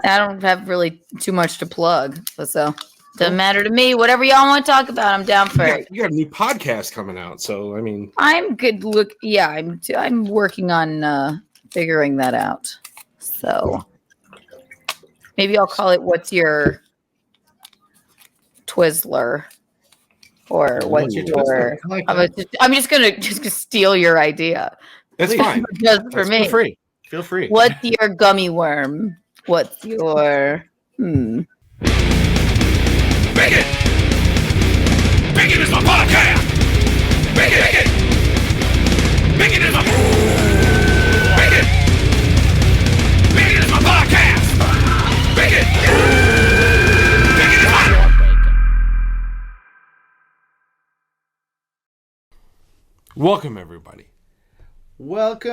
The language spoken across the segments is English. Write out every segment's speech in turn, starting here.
I don't have really too much to plug, so doesn't matter to me. Whatever y'all want to talk about, I'm down for it. You got a new podcast coming out, so I mean, I'm good. Look, yeah, I'm working on figuring that out. So maybe I'll call it "What's Your Twizzler?" or "What's Your?" I'm just gonna steal your idea. That's fine. Just for me. Feel free. What's your gummy worm? What's your Bacon! Bacon is my podcast! Bacon! Bacon! Bacon is my... Bacon! Bacon is my podcast! Bacon! Bacon is my... Welcome, everybody. Welcome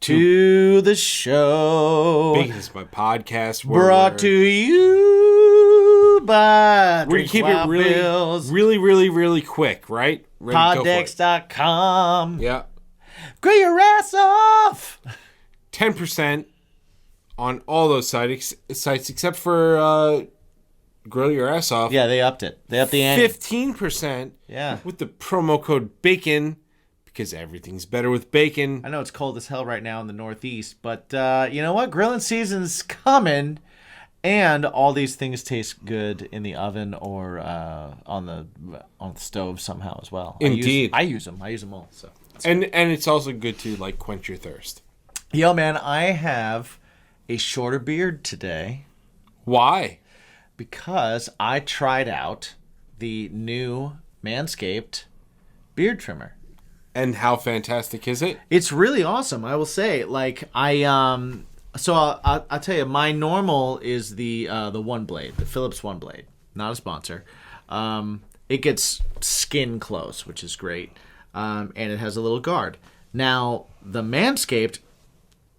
to the show. Bacon is my podcast. Brought to you by we're gonna keep it really quick, right? Poddex.com. Yeah. Grow your ass off. 10% on all those sites except for Grow Your Ass Off. Yeah, they upped it. They upped the ante. 15%. Yeah. With the promo code BACON. Because everything's better with bacon. I know it's cold as hell right now in the Northeast, but you know what? Grilling season's coming, and all these things taste good in the oven or on the stove somehow as well. Indeed, I use them. I use them all. So and it's also good to like quench your thirst. Yo, man, I have a shorter beard today. Why? Because I tried out the new Manscaped beard trimmer. And how fantastic is it? It's really awesome, I will say. Like I'll tell you, my normal is the one blade, the Philips one blade. Not a sponsor. It gets skin close, which is great, and it has a little guard. Now the Manscaped,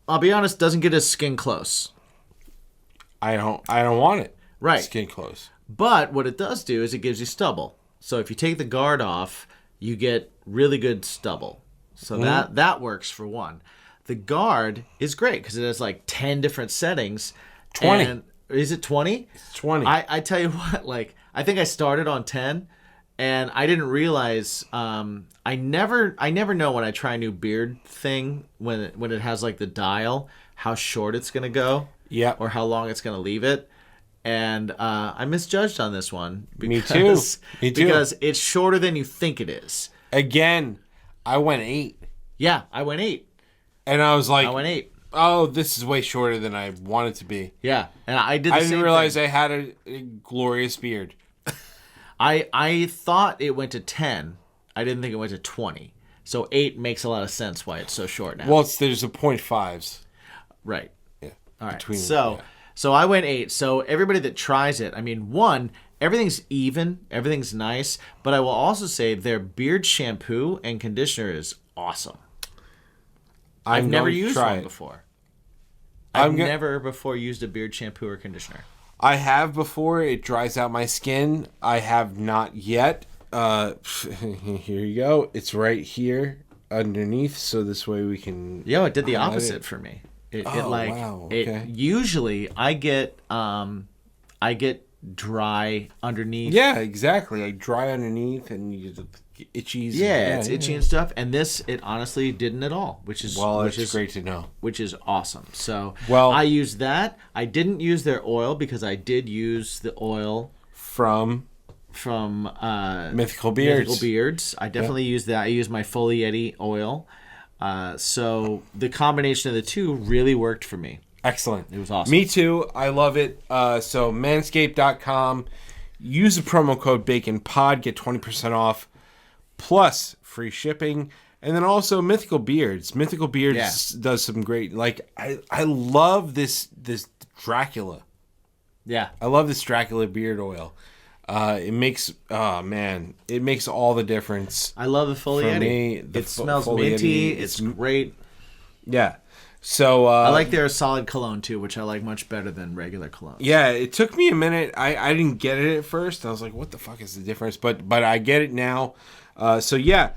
I'll be honest, doesn't get as skin close. I don't want it. Right, skin close. But what it does do is it gives you stubble. So if you take the guard off, you get really good stubble. So that works for one. The guard is great because it has like 10 different settings. 20. And, is it 20? It's 20. I tell you what, like I think I started on 10 and I didn't realize I never know when I try a new beard thing when it has like the dial how short it's going to go. Yeah. Or how long it's going to leave it. And I misjudged on this one. Because, Me too. Because it's shorter than you think it is. Again, I went 8. Yeah, I went 8. And I was like, I went 8. Oh, this is way shorter than I wanted to be. Yeah, and I did the same thing. I didn't realize I had a glorious beard. I thought it went to 10. I didn't think it went to 20. So 8 makes a lot of sense why it's so short now. Well, there's a 0.5s. Right. Yeah. All right. So I went 8. So everybody that tries it, I mean, one, everything's even, everything's nice, but I will also say their beard shampoo and conditioner is awesome. I've never used one before. I've never before used a beard shampoo or conditioner. I have before. It dries out my skin. I have not yet. Here you go. It's right here underneath, so this way we can... Yo, it did the opposite for me. Wow. Okay. Usually I get dry underneath. Yeah, exactly. Like dry underneath and you get itchy. Yeah, it's itchy and stuff. And this, it honestly didn't at all, which is great to know. Which is awesome. So I used that. I didn't use their oil because I did use the oil from Mythical Beards. I definitely used that. I used my Folieti oil. So the combination of the two really worked for me. Excellent. It was awesome. Me too. I love it. So manscaped.com. Use the promo code BACONPOD. Get 20% off. Plus free shipping. And then also Mythical Beards. Mythical Beards does some great... Like, I love this Dracula. Yeah. I love this Dracula beard oil. It makes all the difference. I love the Folieti. It smells minty. It's great. Yeah. So I like their solid cologne too, which I like much better than regular cologne. Yeah, it took me a minute. I didn't get it at first. I was like, "What the fuck is the difference?" But I get it now. So yeah,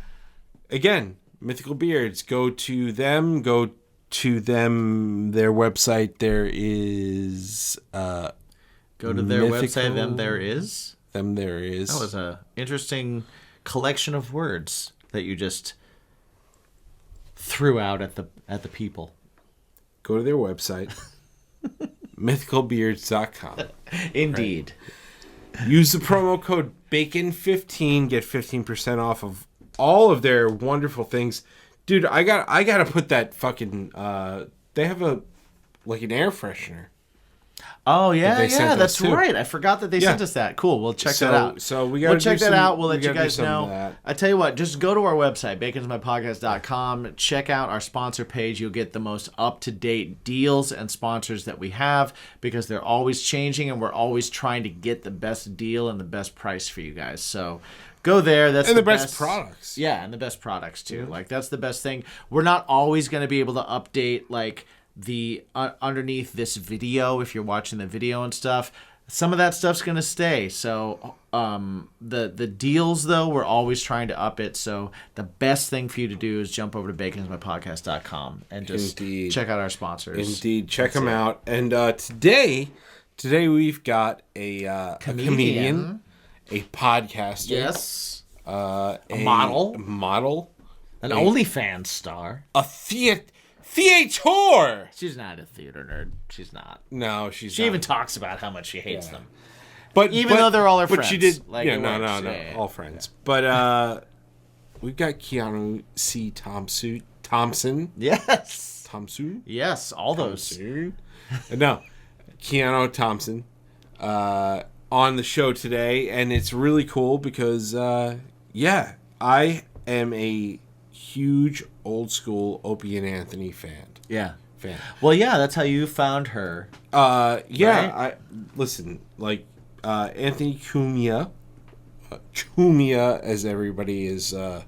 again, Mythical Beards. Go to them. Go to their website. There is Go to their website. Them there is. Them there is. That was a interesting collection of words that you just threw out at the people. Go to their website, mythicalbeards.com. Indeed. Right. Use the promo code BACON15, get 15% off of all of their wonderful things. Dude, I gotta put that fucking they have an air freshener. Oh yeah, that's right. I forgot that they sent us that. Cool. We'll check that out. So we'll check that out. We'll let you guys know. I tell you what, just go to our website, baconsmypodcast.com. Check out our sponsor page. You'll get the most up-to-date deals and sponsors that we have because they're always changing and we're always trying to get the best deal and the best price for you guys. So go there. That's the best products. Yeah, and the best products too. Like that's the best thing. We're not always going to be able to update the underneath this video if you're watching the video and stuff. Some of that stuff's gonna stay. So the deals though, we're always trying to up it. So the best thing for you to do is jump over to baconsmypodcast.com and just check out our sponsors. Indeed, check them out. And today we've got a comedian, a podcaster, yes, a model, an OnlyFans star, a theater. She's not a theater nerd. She's not. No, she's She not. even talks about how much she hates them. But even though they're all her friends. But she did. Like, no, all friends. Yeah. But we've got Keanu Thompson. Yes. Thompson. Yes, all those. No, Keanu Thompson on the show today, and it's really cool because I am a huge old school Opie and Anthony fan. Yeah. Well, yeah, that's how you found her. Right? Listen, Anthony Cumia as everybody is used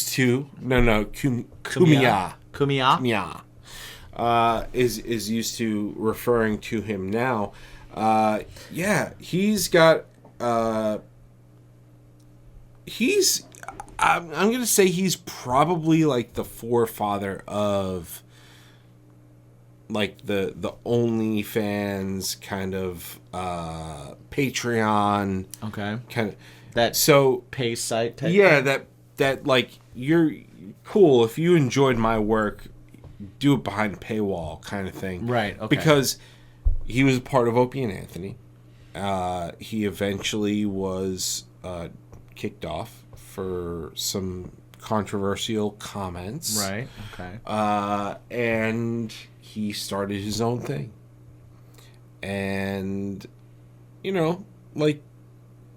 to. Cumia is used to referring to him now. He's got I'm going to say he's probably the forefather of the OnlyFans kind of Patreon. Okay. Kind of that pay site type. Yeah, that you're cool if you enjoyed my work, do it behind a paywall kind of thing. Right, okay. Because he was a part of Opie and Anthony. He eventually was kicked off for some controversial comments. Right, okay. And he started his own thing. And,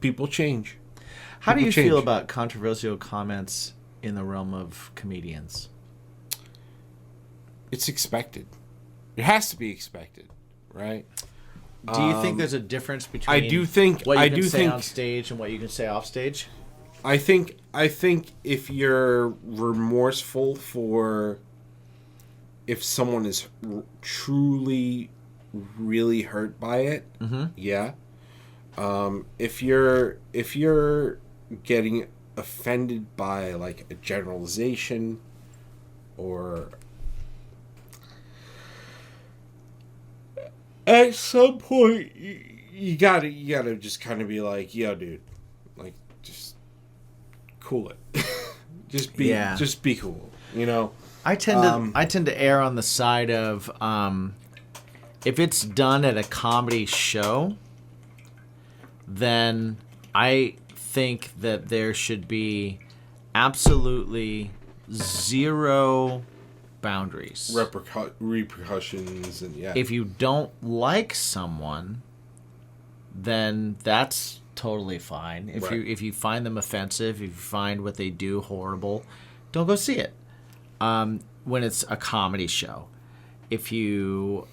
people change. How do you feel about controversial comments in the realm of comedians? It's expected. It has to be expected, right? Do you think there's a difference between what you can say on stage and what you can say off stage? I think if you're remorseful for if someone is truly really hurt by it, yeah. If you're getting offended by a generalization or at some point you gotta just kind of be yo, dude, just cool it. just be cool, I tend to err on the side of if it's done at a comedy show, then I think that there should be absolutely zero boundaries. Repercussions and yeah. If you don't like someone, then that's totally fine. If you find them offensive, if you find what they do horrible, don't go see it. When it's a comedy show, but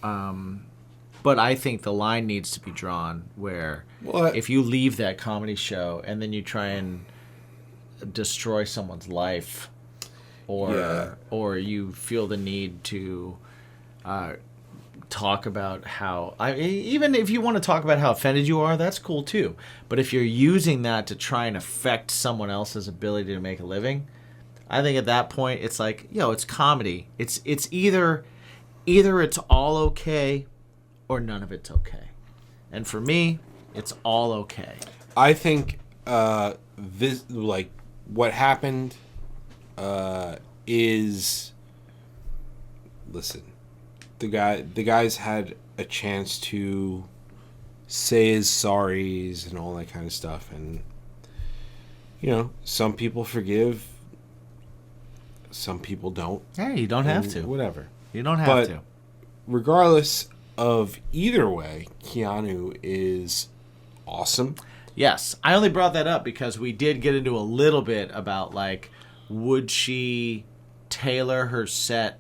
I think the line needs to be drawn where if you leave that comedy show and then you try and destroy someone's life, or you feel the need to talk about how even if you want to talk about how offended you are, that's cool too. But if you're using that to try and affect someone else's ability to make a living, I think at that point it's like, it's comedy. It's either it's all okay or none of it's okay. And for me, it's all okay. I think this, like, what happened is, listen, the guys had a chance to say his sorries and all that kind of stuff, and some people forgive, some people don't. Hey, you don't have to. Whatever. You don't have to. Regardless of either way, Keanu is awesome. Yes, I only brought that up because we did get into a little bit about, like, would she tailor her set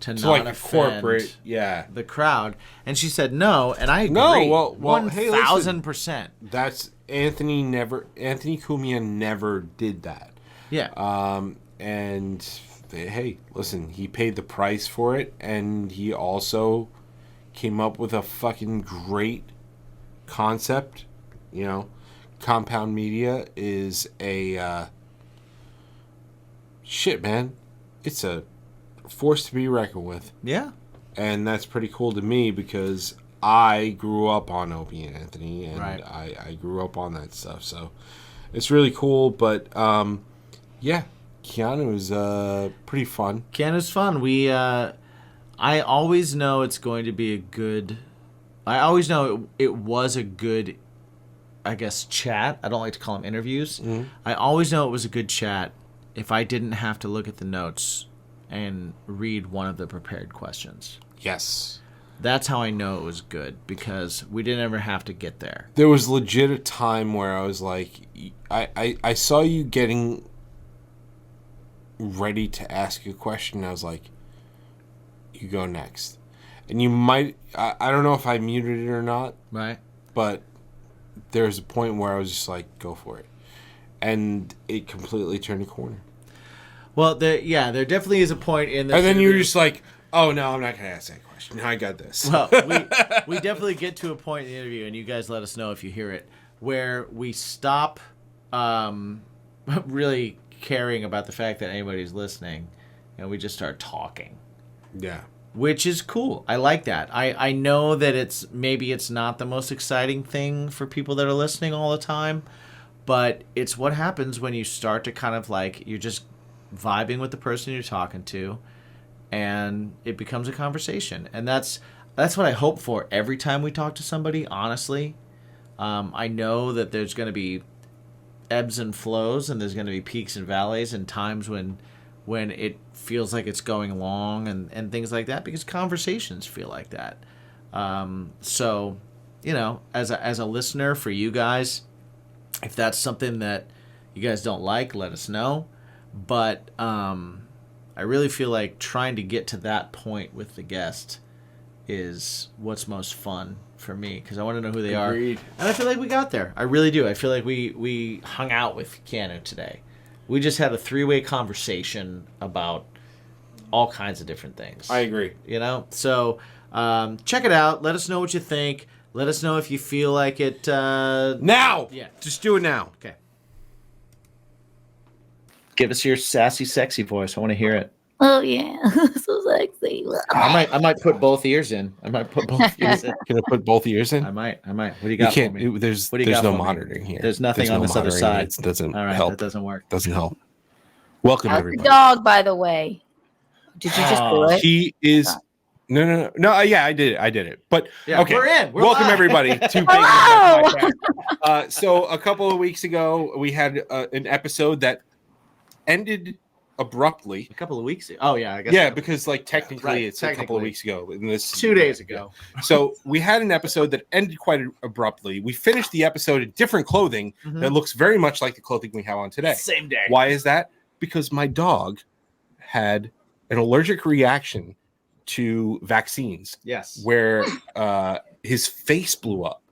to not like offend corporate, the crowd? And she said no, and I agree. No, well, hey, listen, 1,000%. That's Anthony Cumia never did that. Yeah. And hey, listen, he paid the price for it, and he also came up with a fucking great concept. Compound Media is a shit, man. It's a force to be reckoned with. Yeah. And that's pretty cool to me because I grew up on Opie and Anthony, and right. I grew up on that stuff. So it's really cool. But yeah, Keanu is pretty fun. Keanu's fun. I always know it's going to be a good. I always know it was a good, I guess, chat. I don't like to call them interviews. Mm-hmm. I always know it was a good chat if I didn't have to look at the notes and read one of the prepared questions. Yes. That's how I know it was good, because we didn't ever have to get there. There was legit a time where I was like, I saw you getting ready to ask a question. And I was like, you go next. And you might, I don't know if I muted it or not. Right. But there's a point where I was just like, go for it. And it completely turned a corner. Well, there definitely is a point in this. And then you were just like, oh, no, I'm not going to ask that question. I got this. Well, we definitely get to a point in the interview, and you guys let us know if you hear it, where we stop really caring about the fact that anybody's listening, and we just start talking. Yeah. Which is cool. I like that. I know that it's not the most exciting thing for people that are listening all the time, but it's what happens when you start to kind of like, you're just vibing with the person you're talking to, and it becomes a conversation. And that's what I hope for every time we talk to somebody, honestly. I know that there's going to be ebbs and flows, and there's going to be peaks and valleys, and times when it feels like it's going long and things like that, because conversations feel like that. So, as a listener, for you guys, if that's something that you guys don't like, let us know. But I really feel like trying to get to that point with the guest is what's most fun for me, because I want to know who they Agreed. are. And I feel like we got there. I really do. I feel like we hung out with Keanu today. We just had a 3-way conversation about all kinds of different things. I agree. So check it out. Let us know what you think. Let us know if you feel like it. Now! Yeah. Just do it now. Okay. Give us your sassy, sexy voice. I want to hear it. Oh yeah, so sexy. I might put both ears in. Can I put both ears in? I might. What do you got can't, for me? There's what do you got no for me? monitoring here. There's nothing on this other side. It doesn't All right, help. that doesn't work. Doesn't help. Welcome, How's everybody. the dog, by the way? Did you just do it? He is... No. Yeah, I did it. But yeah, okay, we're in. Welcome live. everybody to Big Hello! Podcast. So a couple of weeks ago, we had an episode that ended abruptly. A couple of weeks ago. Oh yeah, I guess. Yeah, because technically right, it's a couple of weeks ago. And this 2 days ago. So we had an episode that ended quite abruptly. We finished the episode in different clothing that looks very much like the clothing we have on today. Same day. Why is that? Because my dog had an allergic reaction to vaccines. Yes. Where his face blew up.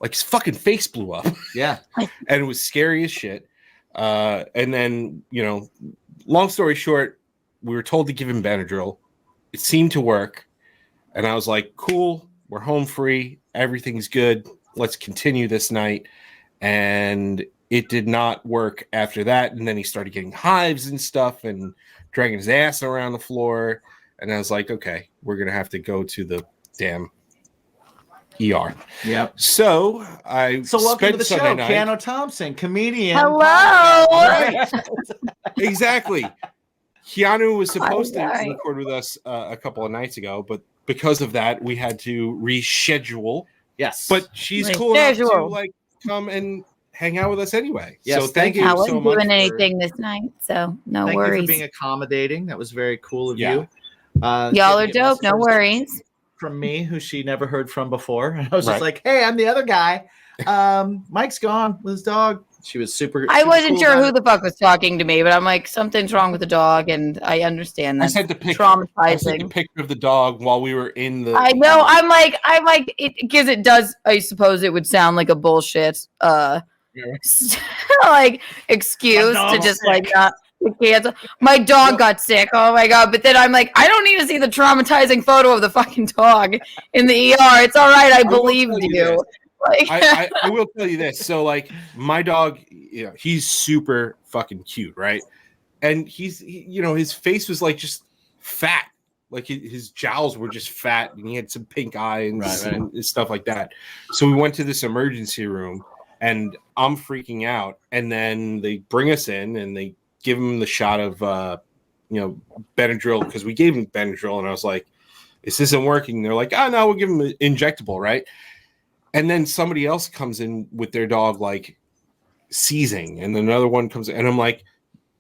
Like his fucking face blew up. Yeah. And it was scary as shit. And then, long story short, we were told to give him Benadryl. It seemed to work. And I was like, cool, we're home free. Everything's good. Let's continue this night. And it did not work after that. And then he started getting hives and stuff and dragging his ass around the floor. And I was like, okay, we're going to have to go to the damn ER. Yep. So welcome spent to the show, Sunday night. Keanu Thompson, comedian. Hello. Right. Exactly. Keanu was supposed to Hi. record with us a couple of nights ago, but because of that, we had to reschedule. Yes. But she's cool enough to Reschedule. like come and hang out with us anyway. Yes, So thank you I so wasn't much. doing for- anything this night, so no thank worries. you for being accommodating. That was very cool of Yeah. you. Y'all are Getting dope. No messages worries. From me, who she never heard from before. And I was Right. just like, hey, I'm the other guy. Mike's gone with his dog. She was super. I super wasn't cool sure about who it. the fuck was talking to me, but I'm like, something's wrong with the dog, and I understand I that. sent the picture. I sent the Traumatizing. picture of the dog while we were in the. I know. I'm like, it because it does. I suppose it would sound like a bullshit, like excuse My to dog's just sick. like not to cancel. My dog got sick. Oh my god! But then I'm like, I don't need to see the traumatizing photo of the fucking dog in the ER. It's all right. I will believed tell you you. this. Like, I will tell you this. So like my dog, he's super fucking cute, right? And his face was like just fat. Like his jowls were just fat, and he had some pink eyes and stuff like that. So we went to this emergency room, and I'm freaking out. And then they bring us in, and they give him the shot of Benadryl, because we gave him Benadryl, and I was like, "This isn't working." They're like, "Oh no, we'll give him an injectable, right?" And then somebody else comes in with their dog like seizing, and another one comes in, and I'm like,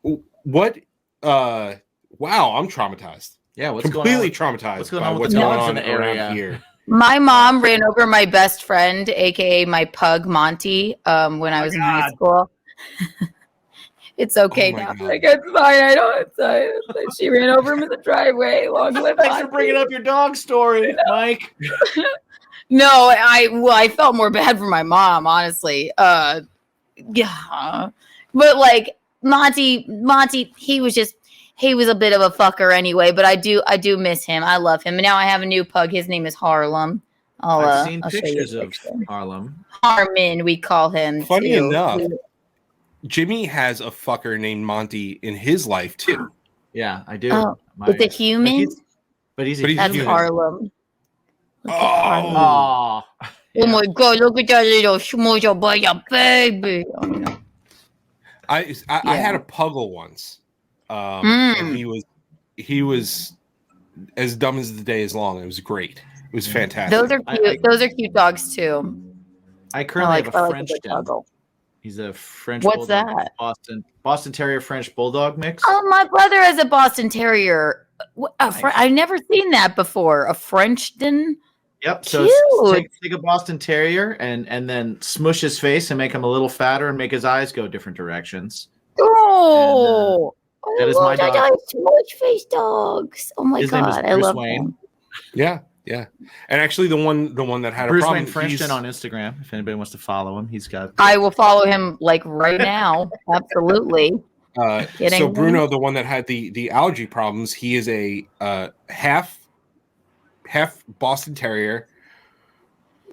"What? Wow, I'm traumatized." Yeah, what's Completely going on? traumatized What's going by on with what's the going dogs on in the area? around here. my mom ran over my best friend, aka my pug Monty, when I was in high school. It's okay Oh my now. God. Like, it's fine. I don't. She ran over him in the driveway. Long live Thanks for Monty. bringing up your dog story, Mike. No, I felt more bad for my mom, honestly. Yeah, but like Monty, he was a bit of a fucker anyway. But I do miss him. I love him. And now I have a new pug. His name is Harlem. I've seen I'll show you pictures a of picture. Harlem. Harmon, we call him. Funny too. enough, Jimmy has a fucker named Monty in his life too. Yeah, I do. Oh, it's a human. But he's But a he's That's human. Harlem. Look at Harlem. Oh, Oh my god, look at that little schmoozer boy, baby. Oh, no. I had a puggle once, and he was as dumb as the day is long. It was great. It was fantastic. Those are cute. Those are cute dogs too. I currently have a I like French a good puggle. He's a French What's bulldog, that? Boston Terrier French bulldog mix. Oh, my brother has a Boston Terrier. I've never seen that before. A Frenchton. Yep. So take a Boston Terrier and then smush his face and make him a little fatter and make his eyes go different directions. Oh, that is my I dog. like smudge face dogs. Oh my His name is god, I Bruce love Wayne. them. Yeah. And actually, the one that had Bruce a problem. Wayne Frenchton on Instagram. If anybody wants to follow him, he's got. I will follow him like right now. Absolutely. So Bruno, the one that had the allergy problems, he is a half Boston Terrier,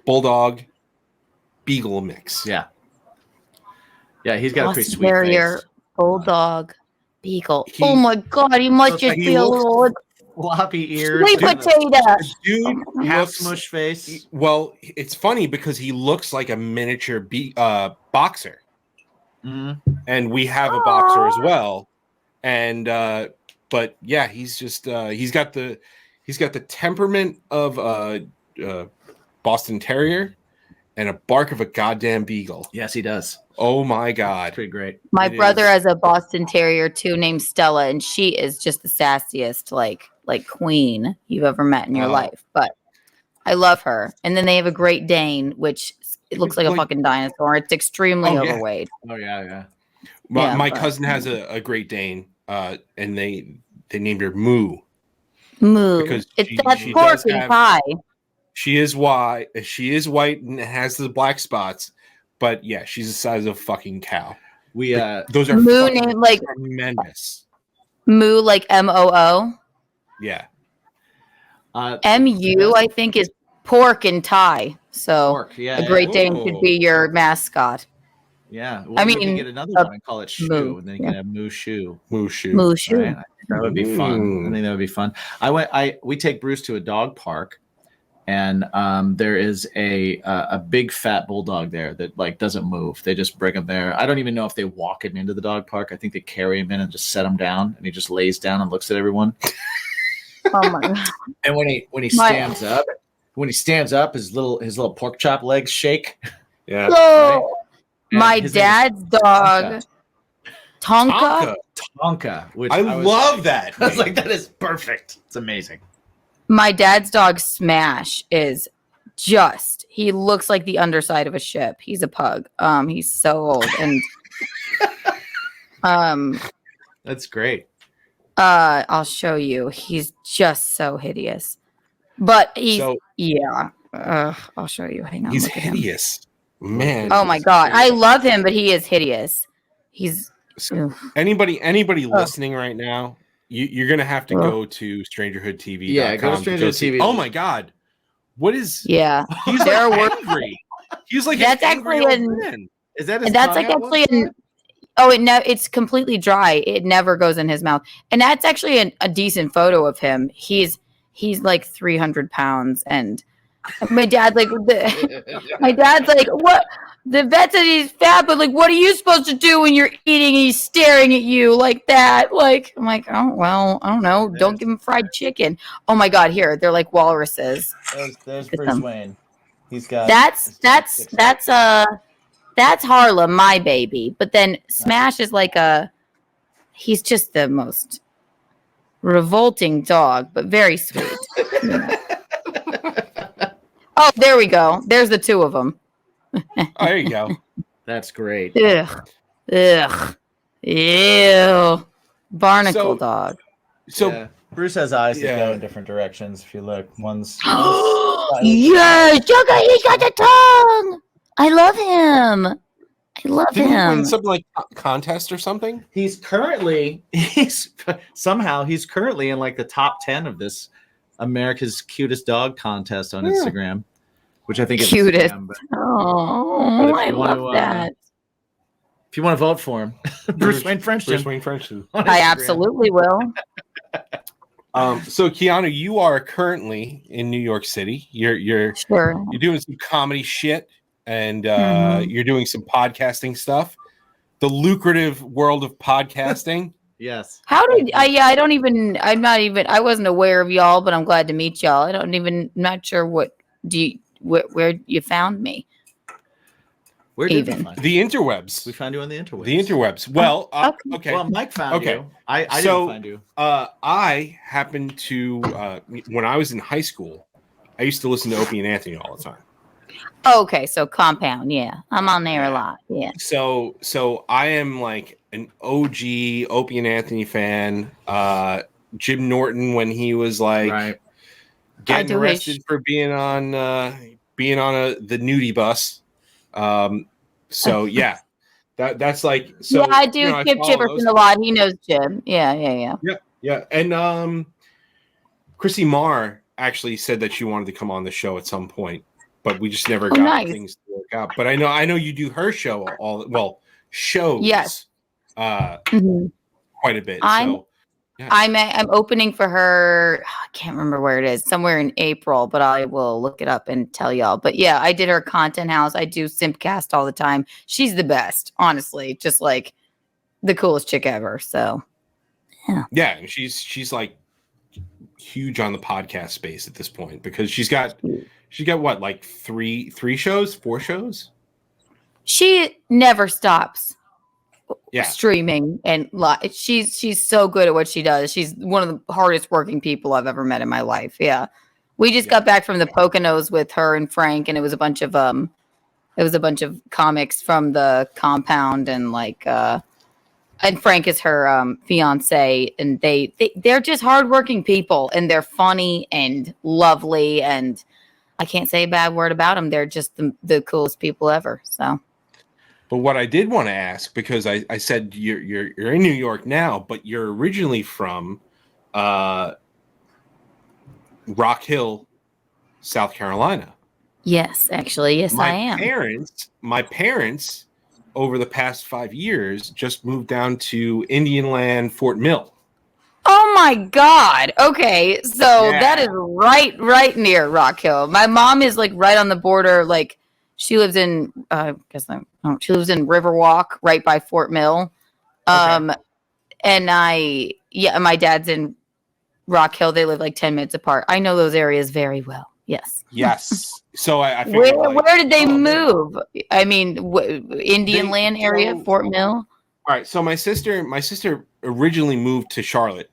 Bulldog, Beagle mix. Yeah, he's got a pretty Boston sweet Terrier, face. Bulldog, Beagle. Oh my god, he must just be a little Floppy ears, sweet potato. Dude half looks smush face. well. It's funny because he looks like a miniature boxer, and we have a boxer as well. And but yeah, he's just he's got the temperament of Boston Terrier and a bark of a goddamn beagle. Yes, he does. Oh my god, Pretty great. My brother has a Boston Terrier too, named Stella, and she is just the sassiest, like queen you've ever met in your life. But I love her. And then they have a Great Dane, which it looks like a fucking dinosaur. It's extremely overweight. Oh yeah. My cousin has a Great Dane, and they named her Moo. Moo. Because That's pork and pie. She is white. She is white and has the black spots. But yeah, she's the size of a fucking cow. Those are Moo named like tremendous. Moo, like MOO. Yeah. MU, I think, is pork and Thai. So pork, yeah, a Great Dane could be your mascot. Yeah. Well, you can get another one and call it Shoe, moo, and then you can have Moo Shoe. Mushu. Mushu. Right? That would be fun. I think that would be fun. We take Bruce to a dog park, and there is a big fat bulldog there that like doesn't move. They just bring him there. I don't even know if they walk him into the dog park. I think they carry him in and just set him down, and he just lays down and looks at everyone. Oh my god! And when he stands up, his little pork chop legs shake. Yeah. So, And my his name is dad's dog, Tonka. Tonka, which I love that. I was like, that is perfect. It's amazing. My dad's dog Smash is just. He looks like the underside of a ship. He's a pug. He's so old and That's great. I'll show you. He's just so hideous. But he's I'll show you. Hang on. He's look at him. hideous. Man. Oh my god. I love him, but he is hideous. He's Anybody listening right now, you're gonna have to go to strangerhoodtv.com. Yeah, go to strangerhoodtv. Oh my god. What is yeah. he's There like were- angry. He's like That's an angry actually old an- man. Is that his That's tongue like out one actually side? it's completely dry. It never goes in his mouth. And that's actually a decent photo of him. He's like 300 pounds and my dad's like what the vet said he's fat, but like what are you supposed to do when you're eating and he's staring at you like that? Like I'm like, oh well, I don't know. Don't give him fried chicken. Oh my god, here, they're like walruses. There's at Bruce them. Wayne. He's got That's Harlem, my baby. But then Smash is like he's just the most revolting dog, but very sweet. Oh, there we go. There's the two of them. Oh, there you go. That's great. Ugh. Ew. Barnacle dog. So Yeah. Bruce has eyes that Yeah. go in different directions. If you look, one's Yes, Jugga, he's got the tongue. I love him. I love didn't he win him. something like a contest or something? he's currently in like the top 10 of this America's Cutest Dog contest on Instagram, which I think is Cutest. Instagram, but Oh, if I you want love to, that. if you want to vote for him, Bruce Wayne Frenchton. Bruce Wayne Frenchton. on I Instagram. absolutely will. So Keanu, you are currently in New York City. You're Sure. doing some comedy shit and Mhm. you're doing some podcasting stuff. The lucrative world of podcasting. Yes. How did I don't even I wasn't aware of y'all, but I'm glad to meet y'all. Not sure where you found me. Where did Even. we find you? The interwebs. We found you on the interwebs. The interwebs. Well, okay. Well, Mike found Okay. you. I So- didn't find you. I happened to when I was in high school, I used to listen to Opie and Anthony all the time. Okay, so Compound, yeah. I'm on there a lot. Yeah. So I am like an OG Opie and Anthony fan. Jim Norton when he was like Right. getting do his arrested for being on the nudie bus. So yeah, that's like so. yeah, I do. you know, Chip follow those Chipperson a lot. He knows Jim. Yeah. Yeah, and Chrissy Marr actually said that she wanted to come on the show at some point, but we just never got nice. things to work out. But I know you do her show shows. Yes. Mhm. Quite a bit. I'm opening for her. I can't remember where it is. Somewhere in April, but I will look it up and tell y'all. But yeah, I did her content house. I do Simpcast all the time. She's the best, honestly. Just like the coolest chick ever. So yeah, and she's like huge on the podcast space at this point because she's got what, like three shows, 4 shows. she never stops. Yeah. Streaming and she's so good at what she does. She's one of the hardest working people I've ever met in my life. Yeah. We just got back from the Poconos with her and Frank, and it was a bunch of comics from the compound, and like and Frank is her fiance, and they're just hardworking people, and they're funny and lovely, and I can't say a bad word about them. They're just the coolest people ever. So But what I did want to ask, because I said you're in New York now, but you're originally from Rock Hill, South Carolina. yes, actually, yes, I am. My parents over the past 5 years, just moved down to Indian Land, Fort Mill. Oh my God. Okay. So that is right near Rock Hill. My mom is like right on the border. Like she lives in, she lives in Riverwalk right by Fort Mill. And my dad's in Rock Hill. They live like 10 minutes apart. I know those areas very well. Yes. Yes. So I figured, where did they move? Man. I mean, Indian Land area, Fort Mill. All right. So my sister originally moved to Charlotte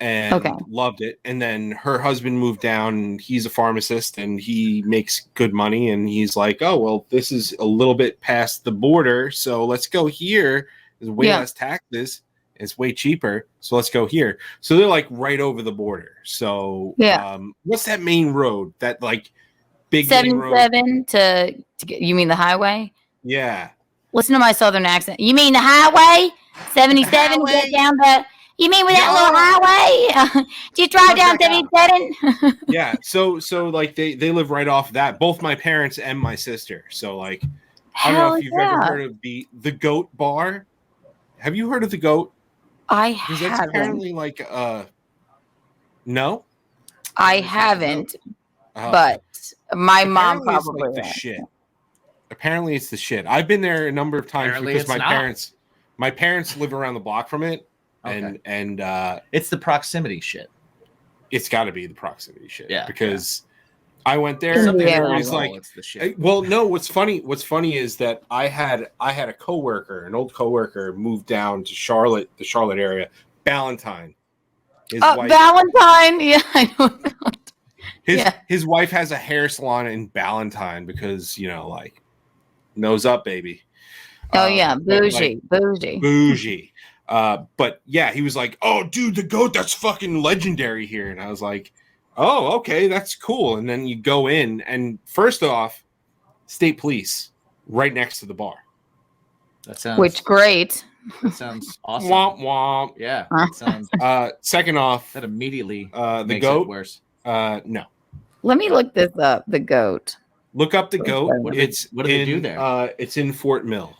and loved it. And then her husband moved down and he's a pharmacist and he makes good money. And he's like, oh, well, this is a little bit past the border. So let's go here. There's way less taxes. It's way cheaper. So let's go here. So they're like right over the border. So what's that main road? That like big 77 to get, you mean the highway? Yeah. Listen to my southern accent. You mean the highway? 77 to get down the... You mean with that little highway? Do you drive down 77? Yeah. So like they live right off that. Both my parents and my sister. So like I don't know if you've ever heard of the Goat Bar. Have you heard of the Goat? I haven't. That's apparently like no. I haven't. But my mom probably it's like the shit. Apparently it's the shit. I've been there a number of times because my parents live around the block from it. And it's the proximity shit. It's got to be the proximity shit. Yeah, because I went there and it was like, it's the shit. Well, no. What's funny is that I had a coworker, an old coworker, moved down to Charlotte, the Charlotte area. Valentine. Valentine. Yeah, I know. His wife has a hair salon in Valentine because like nose up, baby. Oh yeah, bougie. But yeah, he was like, "Oh, dude, the Goat, that's fucking legendary here." And I was like, "Oh, okay, that's cool." And then you go in, and first off, state police right next to the bar. That sounds great. That sounds awesome. Womp womp. Yeah. That sounds. Second off, that immediately the makes Goat it worse. No. Let me look this up. The Goat. Look up the Goat. What do they do there? It's in Fort Mill.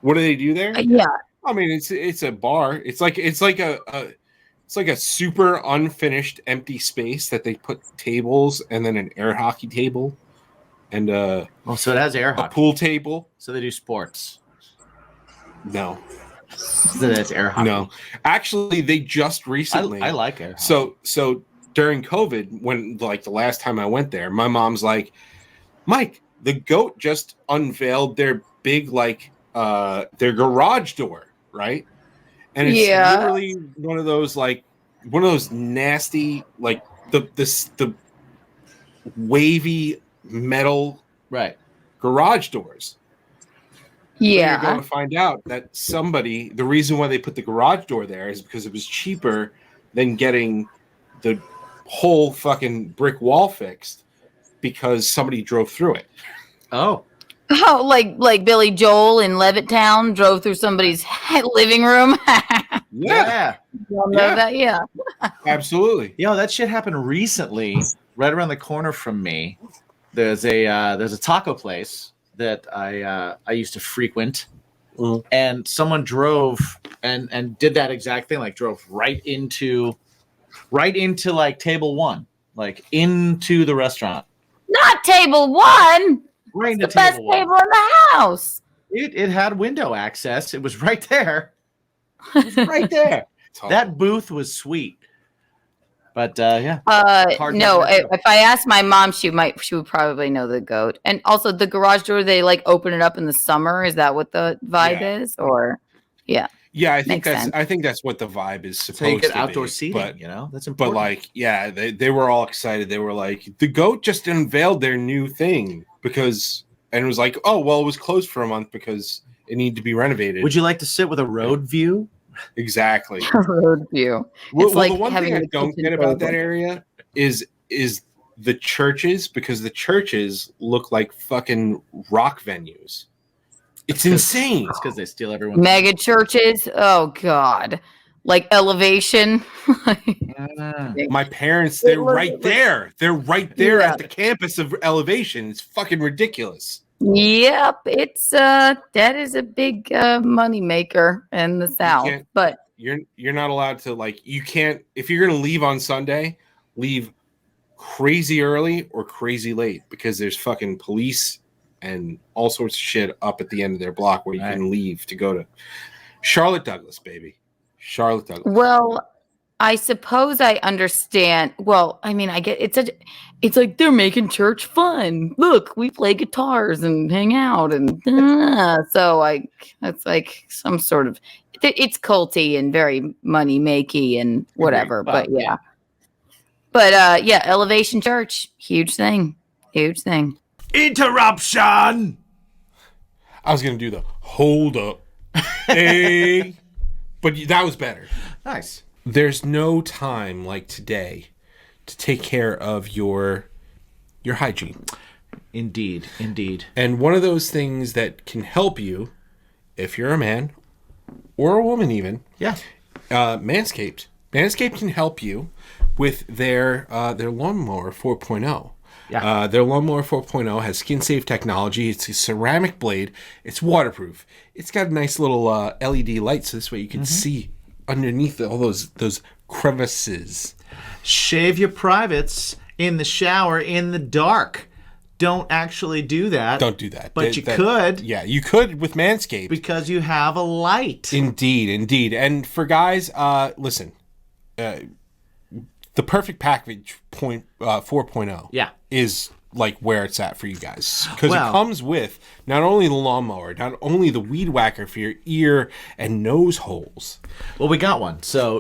What do they do there? Yeah. I mean, it's a bar. It's like a super unfinished empty space that they put tables and then an air hockey table and so it has air hockey. A pool table. So they do sports. No. So that's air hockey. No. Actually, they just recently I like air hockey. So during COVID, when like the last time I went there, my mom's like, Mike, the Goat just unveiled their big like their garage door. Right, and it's literally one of those nasty like the wavy metal garage doors. Yeah, you're going to find out that the reason why they put the garage door there is because it was cheaper than getting the whole fucking brick wall fixed because somebody drove through it. Oh, like Billy Joel in Levittown drove through somebody's living room. Yeah. Y'all know that? Yeah. Absolutely. That shit happened recently, right around the corner from me. There's a taco place that I used to frequent, and someone drove and did that exact thing, like drove right into like table one, like into the restaurant. Not table one. Right the best table in the house. It had window access. It was right there. It was right there. That booth was sweet. But no, if I asked my mom, she would probably know the Goat. And also the garage door, they like open it up in the summer. Is that what the vibe is? Or yeah, I think that's what the vibe is supposed to be. So you get outdoor seating, that's important. But like, yeah, they were all excited. They were like, the Goat just unveiled their new thing and it was like, oh well, it was closed for a month because it needed to be renovated. Would you like to sit with a road view? Exactly. Road view. Well, the one thing I don't get about that area is the churches, because the churches look like fucking rock venues. It's insane. It's because they steal everyone's mega churches. Oh God, like Elevation. My parents, they're right there. They're right there at the campus of Elevation. It's fucking ridiculous. Yep, it's that is a big money maker in the South. can't- But You're not allowed to, like, you can't, if you're gonna leave on Sunday, leave crazy early or crazy late, because there's fucking police and all sorts of shit up at the end of their block where you can leave to go to Charlotte Douglas, baby. Charlotte Douglas. well, I suppose I understand. Well, I mean, I get it's like they're making church fun. Look, we play guitars and hang out, and so it's like some sort of it's culty and very money makey and whatever. Well, but yeah. But yeah, Elevation Church, huge thing. Interruption. I was gonna do the hold up, hey, but that was better. Nice. There's no time like today to take care of your hygiene. Indeed. And one of those things that can help you, if you're a man or a woman even, Manscaped. Manscaped can help you with their lawnmower 4.0. Yeah. Their lawnmower 4.0 has skin-safe technology. It's a ceramic blade. It's waterproof. It's got a nice little LED light, so this way you can see underneath all those crevices. Shave your privates in the shower in the dark. Don't actually do that. Don't do that. But you could. Yeah, you could with Manscaped. Because you have a light. Indeed. And for guys, listen, the perfect package 4.0 is like where it's at for you guys, because it comes with not only the lawnmower, not only the weed whacker for your ear and nose holes. Well, we got one. So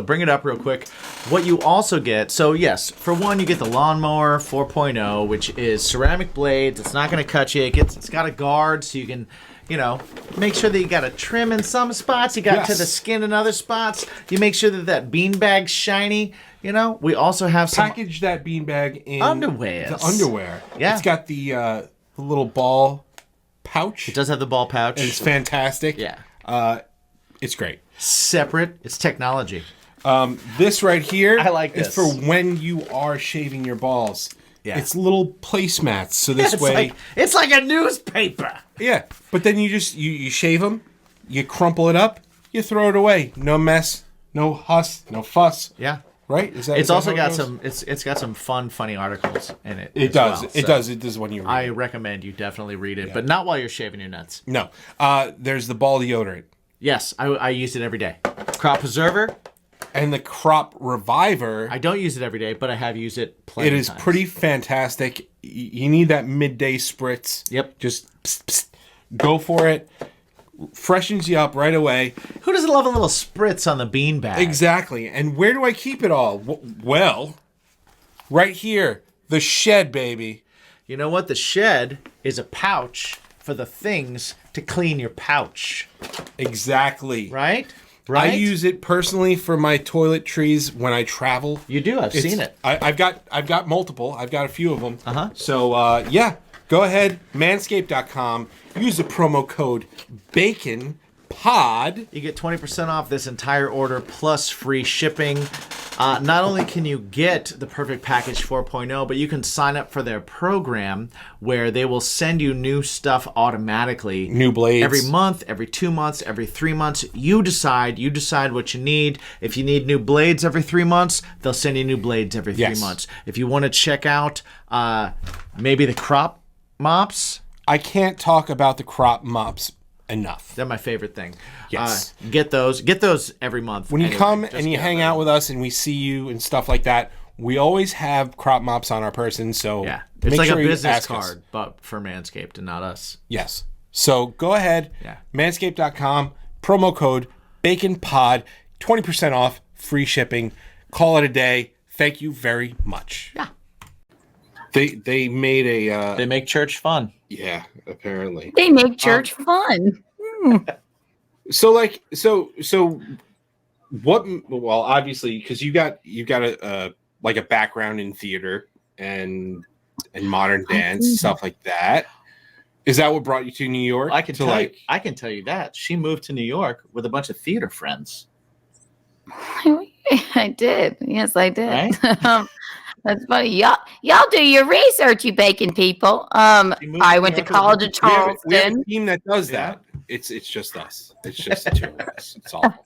bring it up real quick. What you also get, so yes, for one, you get the lawnmower 4.0, which is ceramic blades. It's not going to cut you. It's got a guard, so you can, make sure that you got a trim in some spots. You got to the skin in other spots. You make sure that beanbag's shiny. We also have some package that beanbag in underwear. The underwear. Yeah. It's got the little ball pouch. It does have the ball pouch. And it's fantastic. Yeah. It's great. Separate. It's technology. This right here, I like is this. for when you are shaving your balls. Yeah. It's little placemats, so this way it's like a newspaper. Yeah, but then you just you shave them, you crumple it up, you throw it away. No mess, no fuss. Yeah. Right? It's also got some. It's got some funny articles in it. It does. It does when you read. I recommend you definitely read it, but not while you're shaving your nuts. No. There's the ball deodorant. Yes, I use it every day. Crop preserver. And the crop reviver. I don't use it every day, but I have used it plenty of times. It is pretty fantastic. You need that midday spritz. Yep. Just go for it. Freshens you up right away. Who doesn't love a little spritz on the beanbag? Exactly. And where do I keep it all? Well, right here. The shed, baby. You know what? The shed is a pouch for the things to clean your pouch. Exactly. Right? I use it personally for my toiletries when I travel. You do? I've seen it. I've got multiple. I've got a few of them. Uh-huh. So, go ahead, manscaped.com. Use the promo code BACONPOD. You get 20% off this entire order plus free shipping. Not only can you get the Perfect Package 4.0, but you can sign up for their program where they will send you new stuff automatically. New blades. Every month, every 2 months, every 3 months. You decide what you need. If you need new blades every 3 months, they'll send you new blades every 3 months. If you want to check out maybe the crop mops. I can't talk about the crop mops enough. They're my favorite thing. Yes. Get those every month. When you come and you hang out with us and we see you and stuff like that, we always have crop mops on our person. So yeah, it's make like sure a business card, us. But for Manscaped and not us. Yes. So go ahead, manscaped.com, promo code BACONPOD, 20% off, free shipping. Call it a day. Thank you very much. Yeah. They made a... they make church fun. Yeah, apparently. They make church fun. So what? Well, obviously, because you got a like a background in theater and modern dance, stuff like that. Is that what brought you to New York? I can tell you that she moved to New York with a bunch of theater friends. I did. Yes, I did. Right? That's funny. Y'all do your research, you bacon people. I went to college at We have a Charleston. team that does that. It's just us. It's just the two of us. It's all.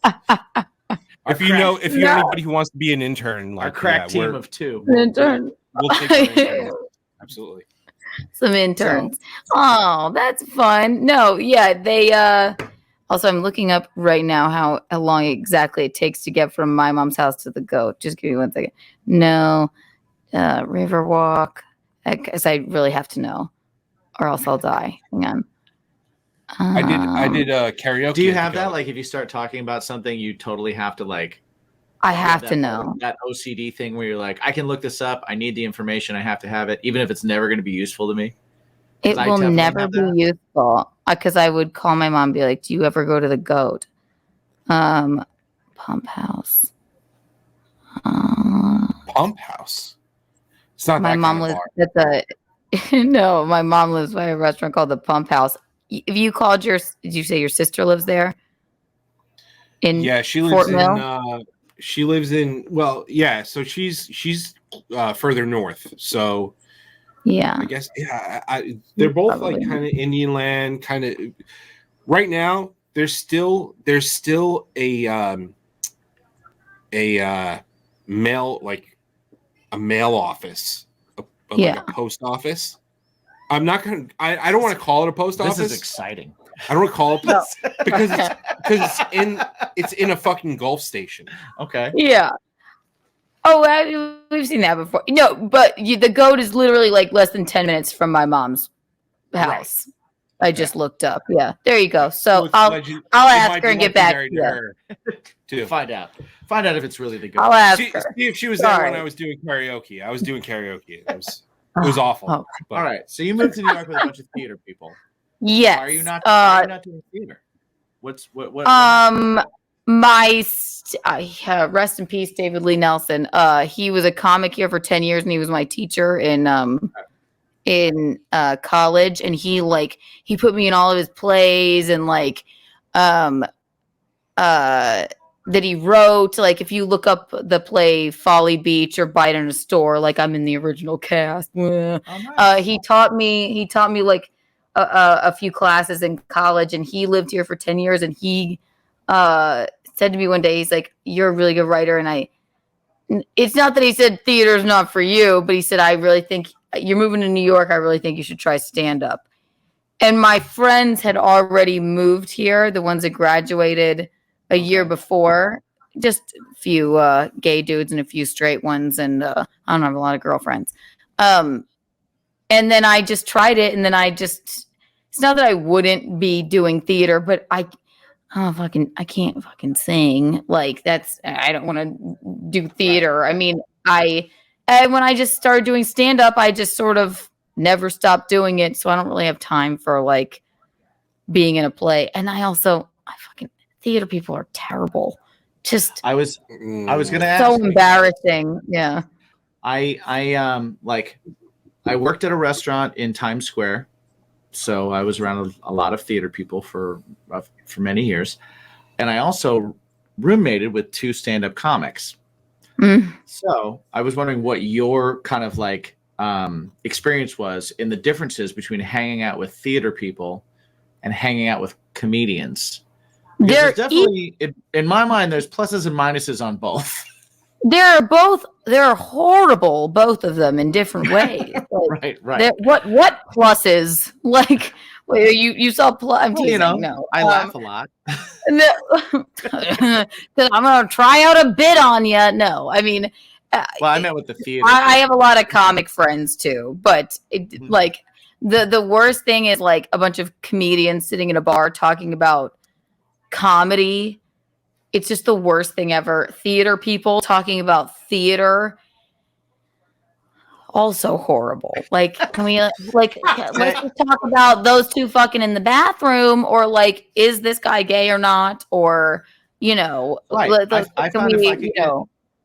If you know anybody who wants to be an intern, like Our crack team of two. Intern. we'll take our interns. Absolutely. Some interns. Oh, that's fun. No, yeah, they also I'm looking up right now how long exactly it takes to get from my mom's house to the goat. Just give me 1 second. No, Riverwalk. Because I really have to know, or else I'll die. Hang on. I did karaoke. Do you have that? Like, if you start talking about something, you totally have to like. I have to know that OCD thing where you're like, I can look this up. I need the information. I have to have it, even if it's never going to be useful to me. it will never be useful. Because I would call my mom and be like, "Do you ever go to the goat?" Pump house. Pump house. It's not My that mom kind of lives bar. at the. No, my mom lives by a restaurant called the Pump House. If you called did you say your sister lives there? Yeah, she lives Fort in. Mill? She lives in. Well, yeah. So she's further north. So Yeah. I guess they're both Probably. like kind of Indian land. Kind of. Right now, there's still a mail office, like a post office. I'm not gonna. I don't want to call it a post office. This is exciting. I don't want to call it because it's in a fucking Gulf station. Okay. Yeah. Oh, we've seen that before. No, but the goat is literally like less than 10 minutes from my mom's house. Right. I just looked up. Yeah, there you go. So I'll ask her and get back to her to find out if it's really the goat. I'll ask her. See if she was there when I was doing karaoke. I was doing karaoke. It was awful. Oh. All right, so you moved to New York with a bunch of theater people. Yes. Are you not doing theater? What? Rest in peace, David Lee Nelson. He was a comic here for 10 years, and he was my teacher in college. And he put me in all of his plays, and that he wrote. Like, if you look up the play Folly Beach or Bite in a Store, like, I'm in the original cast. Oh, nice. He taught me like a few classes in college, and he lived here for 10 years, and he said to me one day, he's like, "You're a really good writer." And it's not that he said theater's not for you, but he said, "I really think you're moving to New York. I really think you should try stand up." And my friends had already moved here, the ones that graduated a year before, just a few gay dudes and a few straight ones, and I don't have a lot of girlfriends. And then I just tried it, and then it's not that I wouldn't be doing theater, but I can't fucking sing. Like, I don't want to do theater. I mean, when I just started doing stand up, I just sort of never stopped doing it. So I don't really have time for like being in a play. And theater people are terrible. Just I was gonna ask. So embarrassing. Yeah. I worked at a restaurant in Times Square, so I was around a lot of theater people for many years, and I also roommated with 2 stand-up comics. So I was wondering what your kind of experience was in the differences between hanging out with theater people and hanging out with comedians. There's definitely, in my mind, there's pluses and minuses on both. They're horrible, both of them, in different ways. Right. What pluses? Like, wait, you saw plus? I'm teasing. No, I laugh a lot. No, I'm gonna try out a bit on you. No, I mean, well, I meant with the theater. I have a lot of comic friends too, but the worst thing is like a bunch of comedians sitting in a bar talking about comedy. It's just the worst thing ever. Theater people talking about theater, also horrible. Like, can we let's just talk about those two fucking in the bathroom, or like, is this guy gay or not, or right. I found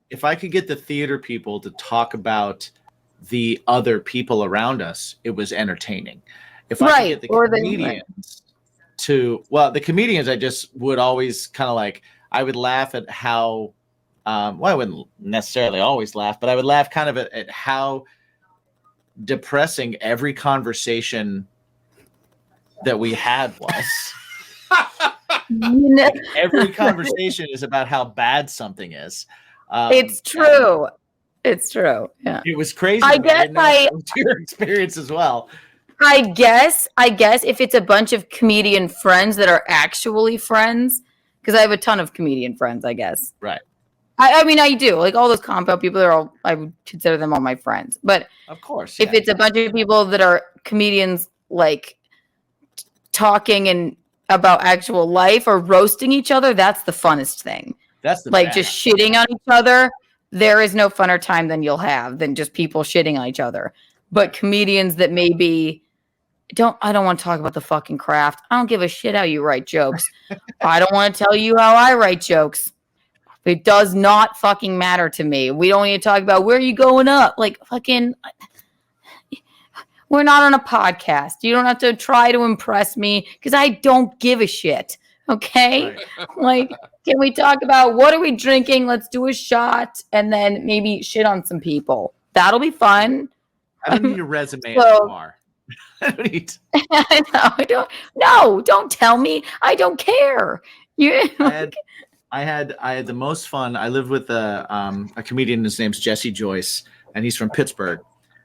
if I could get the theater people to talk about the other people around us, it was entertaining. If I could get the comedians the comedians, I just would always kind of I would laugh at how well, I wouldn't necessarily always laugh, but I would laugh kind of at how depressing every conversation that we had was. Every conversation is about how bad something is. It's true. It's true. Yeah. It was crazy. I guess your experience as well. I guess if it's a bunch of comedian friends that are actually friends, because I have a ton of comedian friends, I guess. Right. I mean, I do. Like all those compound people are all, I would consider them all my friends. But of course, if it's a bunch of people that are comedians, like talking and about actual life or roasting each other, that's the funnest thing. That's the like bad. Just shitting on each other. There is no funner time than you'll have than just people shitting on each other. But comedians that maybe I don't want to talk about the fucking craft. I don't give a shit how you write jokes. I don't want to tell you how I write jokes. It does not fucking matter to me. We don't need to talk about where are you going up. Like fucking, we're not on a podcast. You don't have to try to impress me because I don't give a shit. Okay? Right. Like, can we talk about what are we drinking? Let's do a shot and then maybe shit on some people. That'll be fun. I don't need a resume anymore. I don't need to. No, don't tell me. I don't care. I had the most fun. I lived with a comedian. His name's Jesse Joyce, and he's from Pittsburgh.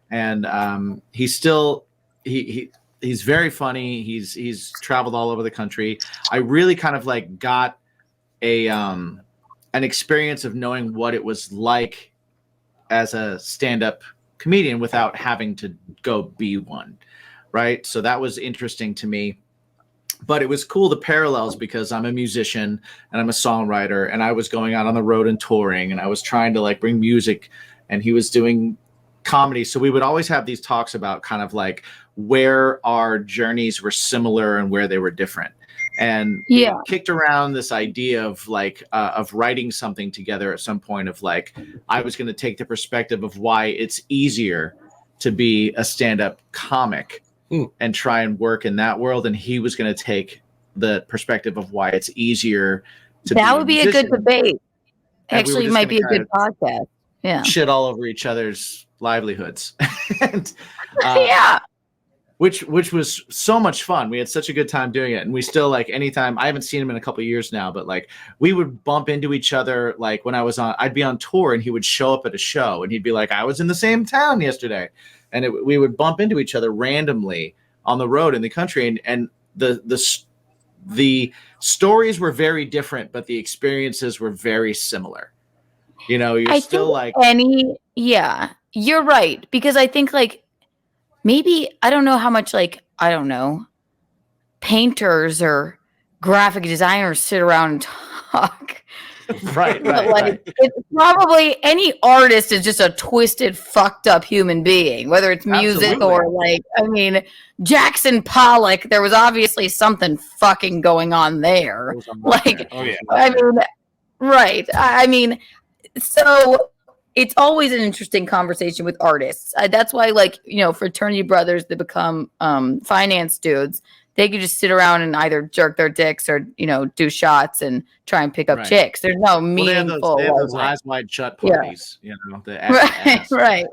And he's very funny. He's traveled all over the country. I really kind of like got an experience of knowing what it was like as a stand-up comedian without having to go be one, right? So that was interesting to me. But it was cool, the parallels, because I'm a musician and I'm a songwriter, and I was going out on the road and touring, and I was trying to like bring music, and he was doing comedy. So we would always have these talks about kind of like where our journeys were similar and where they were different. And we kicked around this idea of like of writing something together at some point of like, I was going to take the perspective of why it's easier to be a stand-up comic and try and work in that world, and he was going to take the perspective of why it's easier to that would be a good debate. Actually, it might be a good podcast. Yeah, shit all over each other's livelihoods. And, which was so much fun. We had such a good time doing it, and we still like anytime. I haven't seen him in a couple of years now, but like we would bump into each other. Like when I'd be on tour, and he would show up at a show, and he'd be like, "I was in the same town yesterday." And we would bump into each other randomly on the road in the country. And the stories were very different, but the experiences were very similar. You know, you're right. Because I think like, maybe, I don't know how much like, I don't know, painters or graphic designers sit around and talk. Right. It's probably any artist is just a twisted, fucked up human being, whether it's music or like, I mean, Jackson Pollock, there was obviously something fucking going on there. Like, I mean, right. I mean, so it's always an interesting conversation with artists. That's why, like, you know, fraternity brothers that become finance dudes, they could just sit around and either jerk their dicks or, you know, do shots and try and pick up chicks. There's no meaningful. They have those eyes wide shut parties, you know. Right.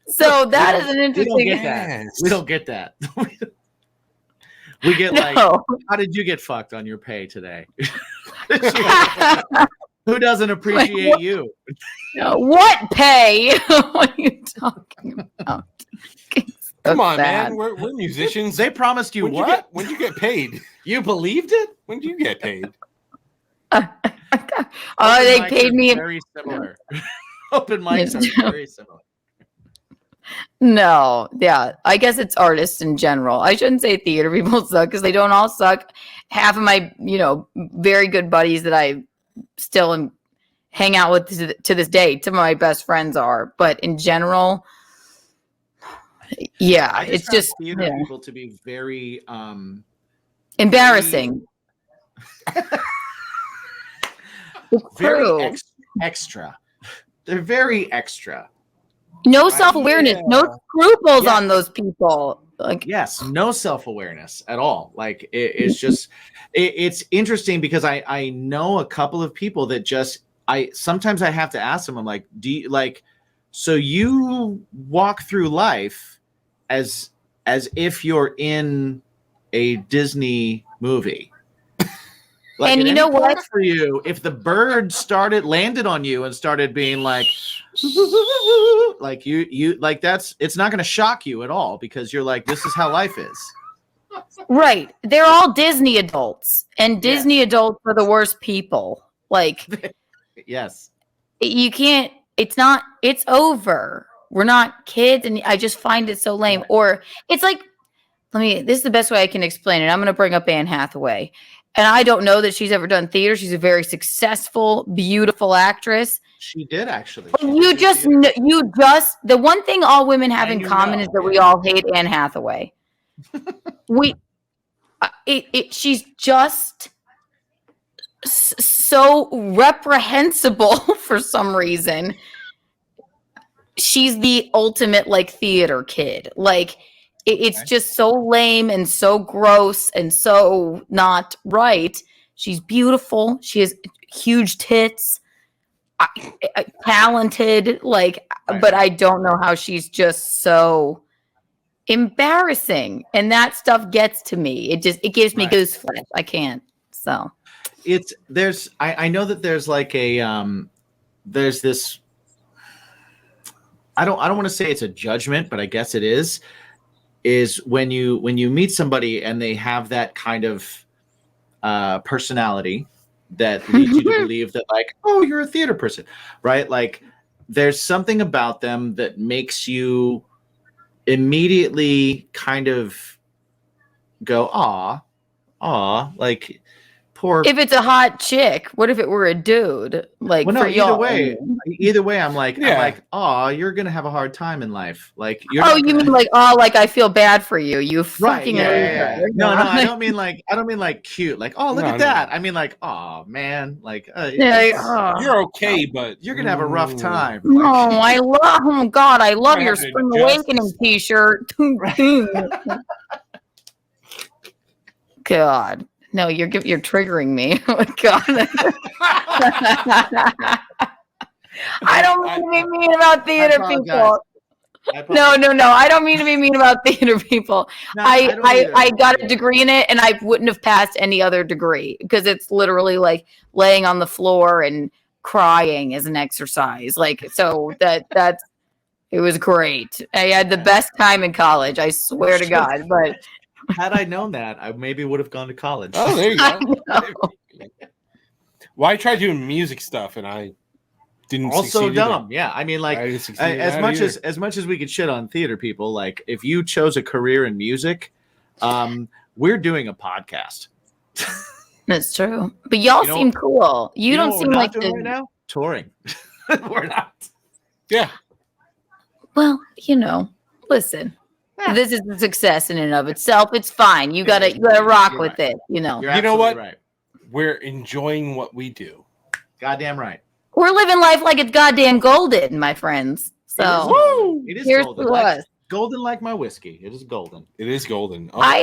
So that is an interesting. We don't get that. We get like, how did you get fucked on your pay today? Who doesn't appreciate you? What pay? What are you talking about? Come on, man. We're musicians. They promised you what? When you get paid? You believed it? When do you get paid? They paid me. Very similar. Open mics are very similar. No, yeah. I guess it's artists in general. I shouldn't say theater people suck because they don't all suck. Half of my, you know, very good buddies that I still hang out with to this day, some of my best friends are. But in general, yeah, it's just theater people to be very embarrassing. Very extra. They're very extra. No self-awareness, no scruples on those people. Like, yes, no self-awareness at all. Like it's just, it's interesting because I know a couple of people that just sometimes I have to ask them, I'm like, do you like, so you walk through life as if you're in a Disney movie. Like, And at you any know what? point for you, if the bird landed on you and started being like you like, it's not going to shock you at all, because you're like, this is how life is. Right. They're all Disney adults, and Disney adults are the worst people. Like, Yes. you can't, it's over. We're not kids, and I just find it so lame. Or it's like, this is the best way I can explain it. I'm going to bring up Anne Hathaway. And I don't know that she's ever done theater. She's a very successful, beautiful actress. She did, actually. But the one thing all women have in common is that we all hate Anne Hathaway. She's just so reprehensible for some reason. She's the ultimate like theater kid. Like, it's just so lame and so gross and so not right. She's beautiful. She has huge tits. Talented, like, but I don't know how she's just so embarrassing, and that stuff gets to me. It gives me gooseflesh. I can't. So I know that there's like there's this. I don't want to say it's a judgment, but I guess it is when you meet somebody and they have that kind of personality that leads you to believe that, like, oh, you're a theater person, right? Like, there's something about them that makes you immediately kind of go, aw, like, poor. If it's a hot chick, what if it were a dude? Like, well, no, for y'all. either way, I'm like, aw, you're gonna have a hard time in life. Like, you mean like, like, I feel bad for you. You fucking right, No, I don't mean like cute. Like, oh, look at that. I mean like, oh man, like, you're okay, but you're gonna have a rough time. I love your Spring Awakening t-shirt. God. No, you're triggering me. Oh my God. I don't mean to be mean about theater people. No. I don't mean to be mean about theater people. No, I got a degree in it, and I wouldn't have passed any other degree, because it's literally like laying on the floor and crying as an exercise. Like, so that's it was great. I had the best time in college. I swear to God, but. Had I known that, I maybe would have gone to college. Oh, there you go. Well, I tried doing music stuff, and I didn't. Also dumb. Either. Yeah, I mean, like, as much as we could shit on theater people, like, if you chose a career in music, we're doing a podcast. That's true, but y'all seem cool. You don't seem like right now touring. We're not. Yeah. Well, listen. This is a success in and of itself. It's fine. You gotta rock with it. You're you know what? Right. We're enjoying what we do. Goddamn right. We're living life like it's goddamn golden, my friends. So it is here's golden. To us. Golden like my whiskey. It is golden. It is golden. Oh, I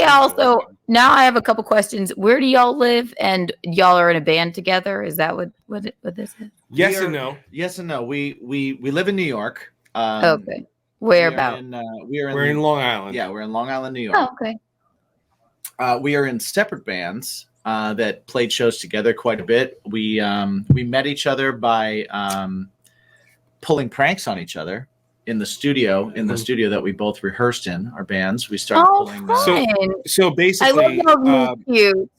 have a couple questions. Where do y'all live? And y'all are in a band together? Is that what this is? Yes and no. Yes and no. We live in New York. Okay. Where about? We're in Long Island. Yeah, we're in Long Island, New York. Oh, okay. We are in separate bands that played shows together quite a bit. We met each other by pulling pranks on each other in the studio that we both rehearsed in, our bands. We started pulling. So basically, I love cute.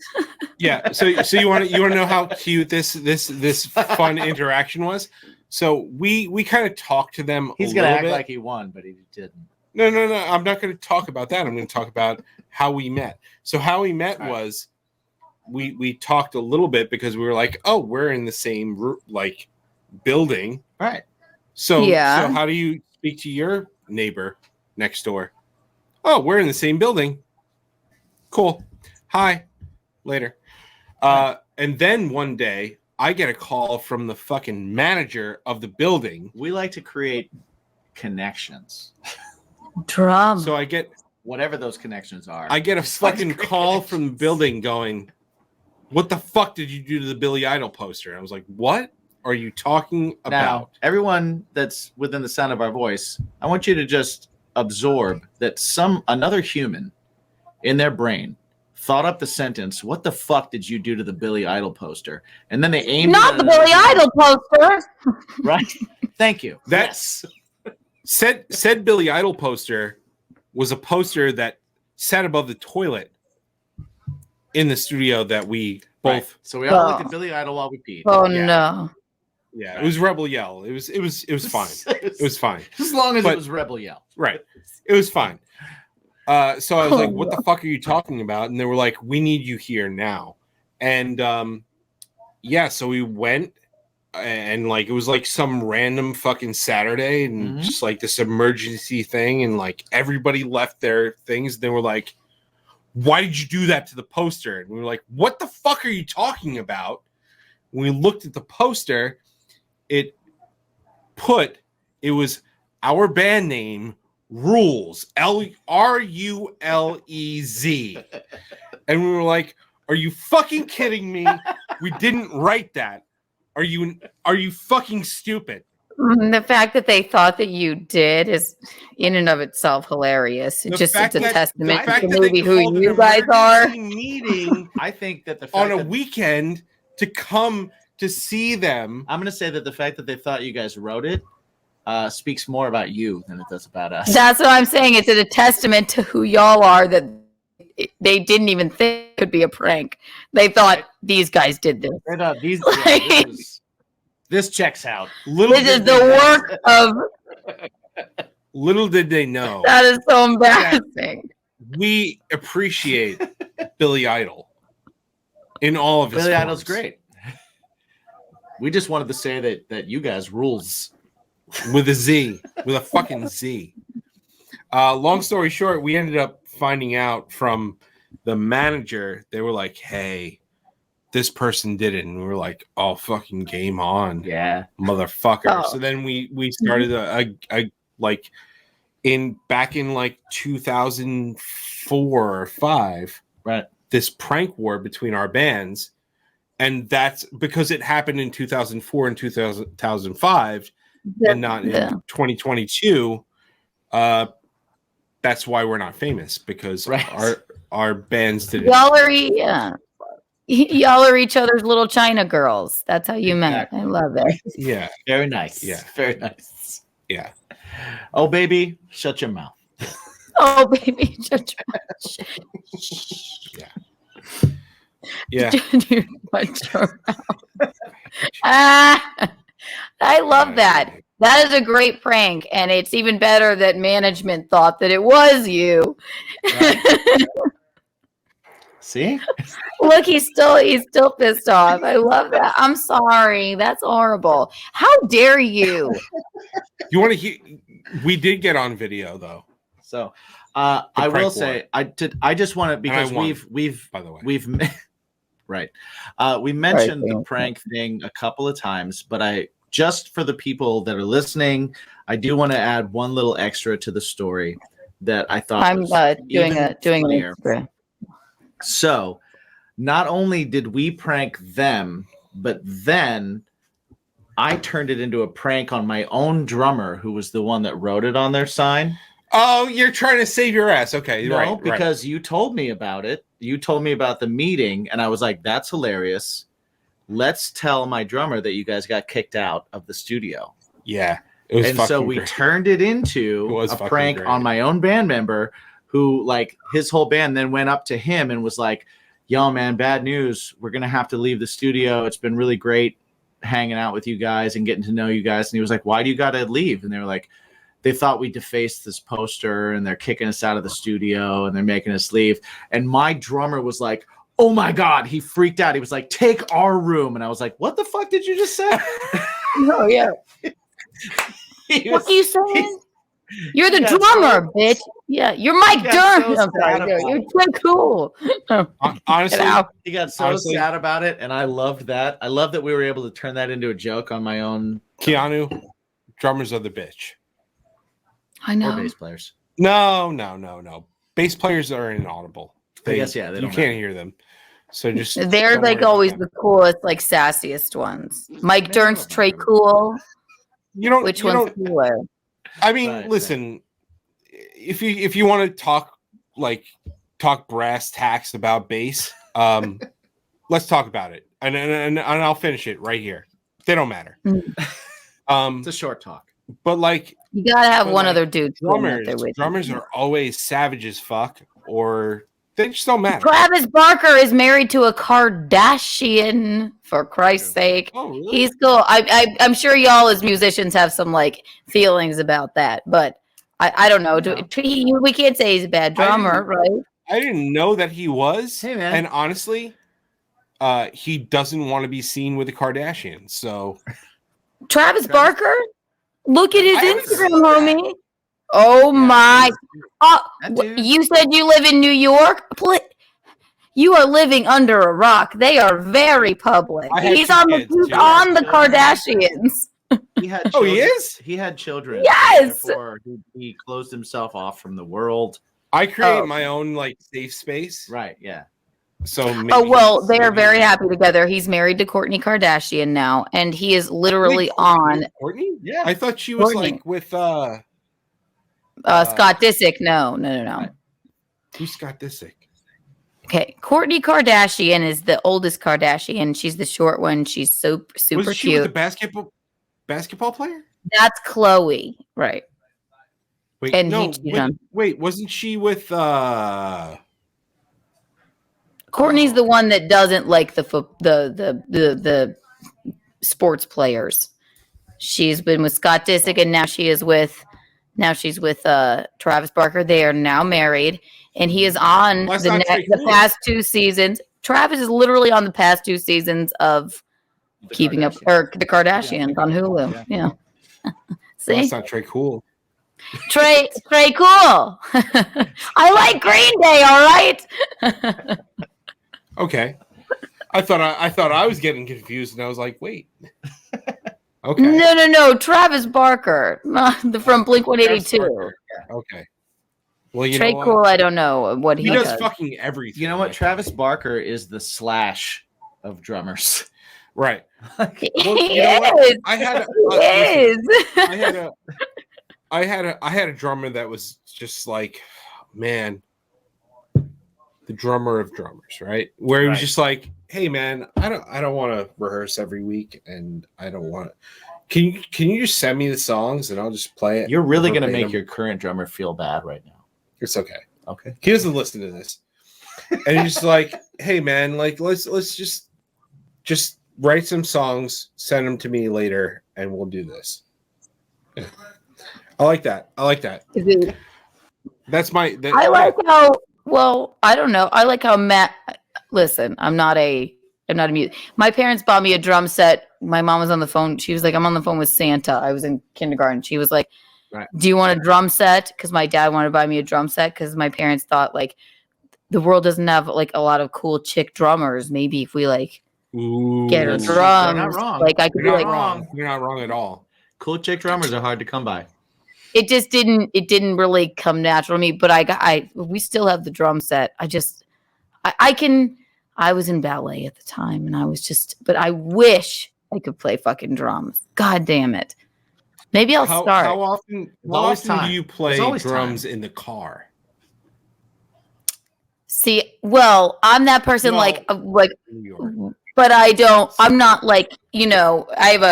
Yeah. So you want to know how cute this fun interaction was? So we kind of talked to them. He's gonna act like he won, but he didn't. No. I'm not going to talk about that. I'm going to talk about how we met. So how we met was we talked a little bit, because we were like, oh, we're in the same like building, right? So how do you speak to your neighbor next door? Oh, we're in the same building. Cool. Hi. Later. And then one day, I get a call from the fucking manager of the building. We like to create connections. Drama. So I get whatever those connections are. I get a fucking call from the building going, what the fuck did you do to the Billy Idol poster? And I was like, what? are you talking Now, about? everyone that's within the sound of our voice, I want you to just absorb that another human in their brain thought up the sentence, "What the fuck did you do to the Billy Idol poster?" And then they aimed Not it the at Billy Idol poster. Right? Thank you. That's said Billy Idol poster was a poster that sat above the toilet in the studio that we both. Right. So we all looked Oh. at Billy Idol while we peed. Oh Yeah. no. Yeah, it was Rebel Yell. It was fine. It was fine. As long as But- it was Rebel Yell. Right. It was fine. So I was like, Oh, what the fuck are you talking about? And they were like, we need you here now. And yeah, so we went and like it was like some random fucking Saturday and Mhm. just like this emergency thing, and like everybody left their things. They were like, why did you do that to the poster? And we were like, what the fuck are you talking about? When we looked at the poster, it was our band name, Rules, RULEZ. And we were like, are you fucking kidding me? We didn't write that. Are you fucking stupid? The fact that they thought that you did is in and of itself hilarious. It's a testament to maybe who you guys are. Meeting I think that the fact on a that, weekend to come to see them. I'm going to say that the fact that they thought you guys wrote it speaks more about you than it does about us. That's what I'm saying. It's a testament to who y'all are that they didn't even think it could be a prank. They thought these guys did this. Right up, this checks out. This is the work of. Little did they know, That is so embarrassing. we appreciate Billy Idol in all of his Billy forms. Idol's great. We just wanted to say that you guys rules. With a Z, with a fucking Z. Long story short, we ended up finding out from the manager. They were like, hey, this person did it. And we were like, oh, fucking game on. Yeah. Motherfucker. Oh. So then we started a like back in like 2004 or 5, Right. this prank war between our bands. And that's because it happened in 2004 and 2005 and not in 2022. That's why we're not famous, because Right. our bands did it. Y'all are each other's little China girls. That's how you met. I love it. Yeah. Very nice. Yeah. Very nice. Yeah. Oh, baby, shut your mouth. Oh, baby, shut Yeah. your mouth. I love that. That is a great prank, and it's even better that management thought that it was you. Right. See? Look, he's still pissed off. I love that. I'm sorry. That's horrible. How dare you? You want to hear? We did get on video though. So I will prank say I just want to, because won, we've by the way. right. We mentioned Right. the prank thing a couple of times, but just for the people that are listening, I do want to add one little extra to the story that I thought I'm was doing even an funnier. extra. So not only did we prank them, but then I turned it into a prank on my own drummer, who was the one that wrote it on their sign. Oh, you're trying to save your ass. Okay, No, right. because you told me about it. You told me about the meeting, and I was like, that's hilarious. Let's tell my drummer that you guys got kicked out of the studio. Yeah. It was And so fucking we great. turned it into It was a fucking prank great. on my own band member, who, like, his whole band then went up to him and was like, yo, man, bad news. We're going to have to leave the studio. It's been really great hanging out with you guys and getting to know you guys. And he was like, why do you got to leave? And they were like, they thought we defaced this poster and they're kicking us out of the studio and they're making us leave. And my drummer was like, oh my God, he freaked out. He was like, take our room. And I was like, what the fuck did you just say? Oh, yeah. He What was- are you saying? You're the He got drummer, bitch. Yeah, you're Mike He got Durham. so I'm sorry, sad you're about too cool. Honestly, Get out. He got so Honestly- sad about it, and I loved that. I love that we were able to turn that into a joke on my own. Keanu, drummers are the bitch. I Or know. bass players. No. Bass players are inaudible. I guess, yeah, they you don't can't hear them. So just They're don't like worry about always that. the coolest, like sassiest ones. Mike They are Dern's Trey about it. Cool. You don't. Which you one's don't. cooler? I mean, Right, listen. If you want to talk brass tacks about bass, let's talk about it, and I'll finish it right here. They don't matter. It's a short talk. But like You gotta have but, one like, other dude. drummers are always savage as fuck, or they just don't matter. Travis Barker is married to a Kardashian. For Christ's sake, Oh, really? he's cool. I'm sure y'all as musicians have some like feelings about that, but I don't know. We can't say he's a bad drummer, right? I didn't know that he was. Hey, man. And honestly, he doesn't want to be seen with the Kardashians. So Travis Barker, look at his I haven't Instagram, seen that. homie. Oh my! That dude- You said you live in New York. You are living under a rock. They are very public. I had He's two on the kids, he's too. on the Kardashians. He had Oh, children. he is? He had children. Yes! Therefore, he closed himself off from the world. I create my own like safe space. Right, yeah. So maybe Oh well, they are maybe- very happy together. He's married to Kourtney Kardashian now, and he is literally on Courtney? Yeah. I thought she was Kourtney. like with Scott Disick. No. who's Scott Disick? Okay, Kourtney Kardashian is the oldest Kardashian. She's the short one. She's super Was she cute. with the basketball player? That's Chloe, right? Wait, And no, he cheated on- wait, wasn't she with Courtney's the one that doesn't like the sports players. She's been with Scott Disick, and now she's with Travis Barker. They are now married, and he is on Well, that's not Trey the Cool. past 2 seasons. Travis is literally on the past 2 seasons of Keeping Up or the Kardashians on Hulu. Yeah. See, Well, that's not Trey Cool. Trey Cool. I like Green Day. All right. Okay. I thought I was getting confused, and I was like, wait. Okay. No. Travis Barker, from Blink 182. Okay. Well, you Trey know what? Cool, I don't know what He does fucking everything. You know what? like- Travis Barker is the Slash of drummers. Right. Well, He you know what? is. I had a, He listen, is. I had a drummer that was just like, man, the drummer of drummers, right? Where he was Right. just like, hey man, I don't want to rehearse every week, and I don't want to. Can you just send me the songs and I'll just play it? You're really going to verbatim? make your current drummer feel bad right now. It's okay. Okay. He doesn't listen to this, and he's just like, hey man, like let's just write some songs, send them to me later, and we'll do this. I like that. That's my. I like how. Well, I don't know. I like how Matt. Listen, I'm not a mute. My parents bought me a drum set. My mom was on the phone. She was like, "I'm on the phone with Santa." I was in kindergarten. She was like, Right. "Do you want a drum set?" Because my dad wanted to buy me a drum set because my parents thought like the world doesn't have like a lot of cool chick drummers. Maybe if we like get her That's- drums, they're not wrong. like I could You're be not like, wrong. You're not wrong at all. Cool chick drummers are hard to come by. it just didn't really come natural to me. But we still have the drum set. I was in ballet at the time, and but I wish I could play fucking drums. God damn it. Maybe I'll start. How often always do time. you There's play always drums time. in the car? See, well, I'm that person No. like In New York. but I'm not like, I have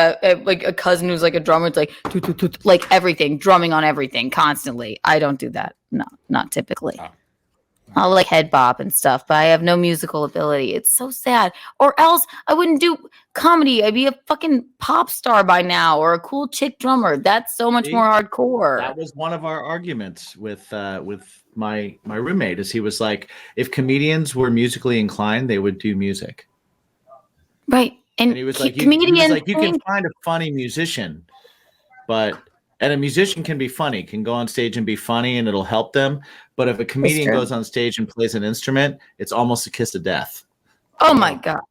a cousin who's like a drummer. It's like, toot, toot, toot, like everything, drumming on everything constantly. I don't do that. No, not typically. Oh. I'll like head bop and stuff, but I have no musical ability. It's so sad. Or else I wouldn't do comedy. I'd be a fucking pop star by now or a cool chick drummer. That's so much See? more hardcore. That was one of our arguments with my roommate. Is he was like, if comedians were musically inclined, they would do music. Right. And he was like, comedians you can find a funny musician, and a musician can be funny, can go on stage and be funny, and it'll help them. But if a comedian true. goes on stage and plays an instrument, it's almost a kiss of death. Oh my God.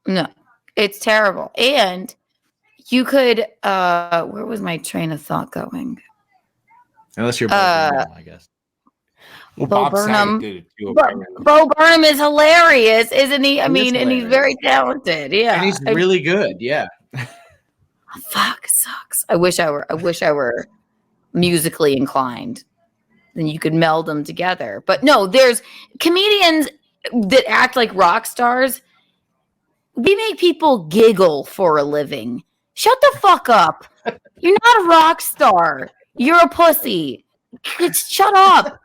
No, it's terrible. And you could, where was my train of thought going? Unless you're, I guess. Well, Bo Bob Saget Burnham. did it too. But apparently. Bo Burnham is hilarious, isn't he? I He is mean, and he's hilarious. very talented. Yeah. And he's really good. Yeah. Fuck, it sucks. I wish I were musically inclined. Then you could meld them together. But no, there's comedians that act like rock stars. We make people giggle for a living. Shut the fuck up. You're not a rock star. You're a pussy. Shut up.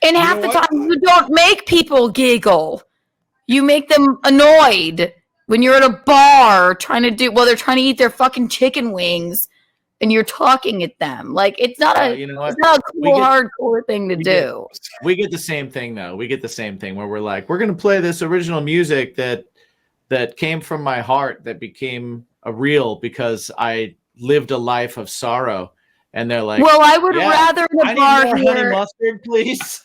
And half know the what? time you don't make people giggle. You make them annoyed when you're at a bar trying to they're trying to eat their fucking chicken wings and you're talking at them. Like it's not You know what? it's not a cool, We get- hardcore thing to do. We get the same thing though. We get the same thing where we're like, we're gonna play this original music that came from my heart, that became a reel because I lived a life of sorrow. And they're like, Well, I would yeah, rather in I a need bar more honey here. mustard, please.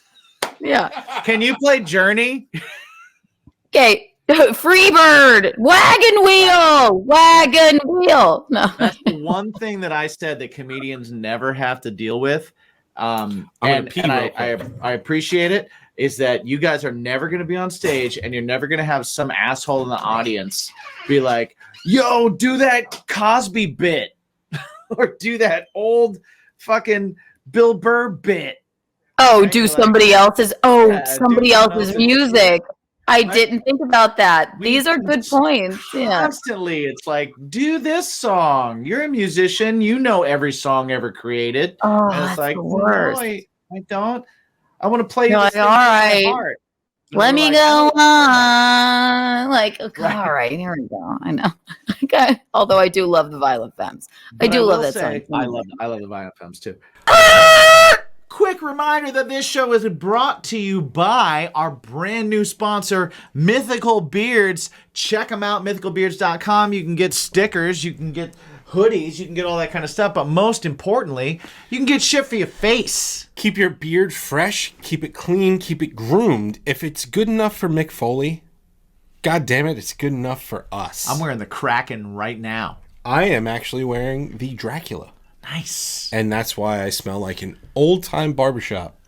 Yeah. Can you play Journey? Okay. Freebird. Wagon wheel. Wagon wheel. No. That's the one thing that I said that comedians never have to deal with. gonna And pee I real quick. appreciate it, is that you guys are never going to be on stage and you're never going to have some asshole in the audience be like, yo, do that Cosby bit or do that old fucking Bill Burr bit. Oh, Right? do You're like, somebody else's yeah, somebody do someone else's else's music. I Right? didn't think about that. We These are good points. Yeah. Constantly, it's like, do this song. You're a musician. You know every song ever created. Oh, And it's that's like, the worst. no, I don't. I want to play You're this like, thing all from my right. heart. And Let we're me like, go oh, on. Like, okay, Right. all right, here we go. I know. Okay. Although I do love the Violent Femmes. but do love will that say, song. I love the Violent Femmes too. Quick reminder that this show is brought to you by our brand new sponsor, Mythical Beards. Check them out, mythicalbeards.com. You can get stickers, you can get hoodies, you can get all that kind of stuff, but most importantly, you can get shit for your face. Keep your beard fresh, keep it clean, keep it groomed. If it's good enough for Mick Foley, god damn it, it's good enough for us. I'm wearing the Kraken right now. I am actually wearing the Dracula. Nice. And that's why I smell like an old-time barbershop.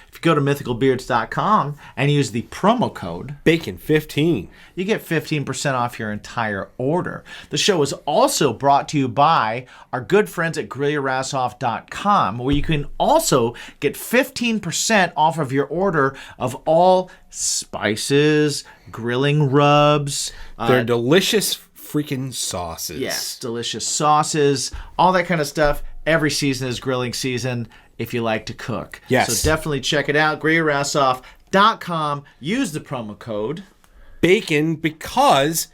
If you go to mythicalbeards.com and use the promo code Bacon15. you get 15% off your entire order. The show is also brought to you by our good friends at GrillYourAssOff.com, where you can also get 15% off of your order of all spices, grilling rubs. They're delicious freaking sauces. Yes, delicious sauces, all that kind of stuff. Every season is grilling season if you like to cook. Yes. So definitely check it out. GrillYourAssOff.com. Use the promo code Bacon, because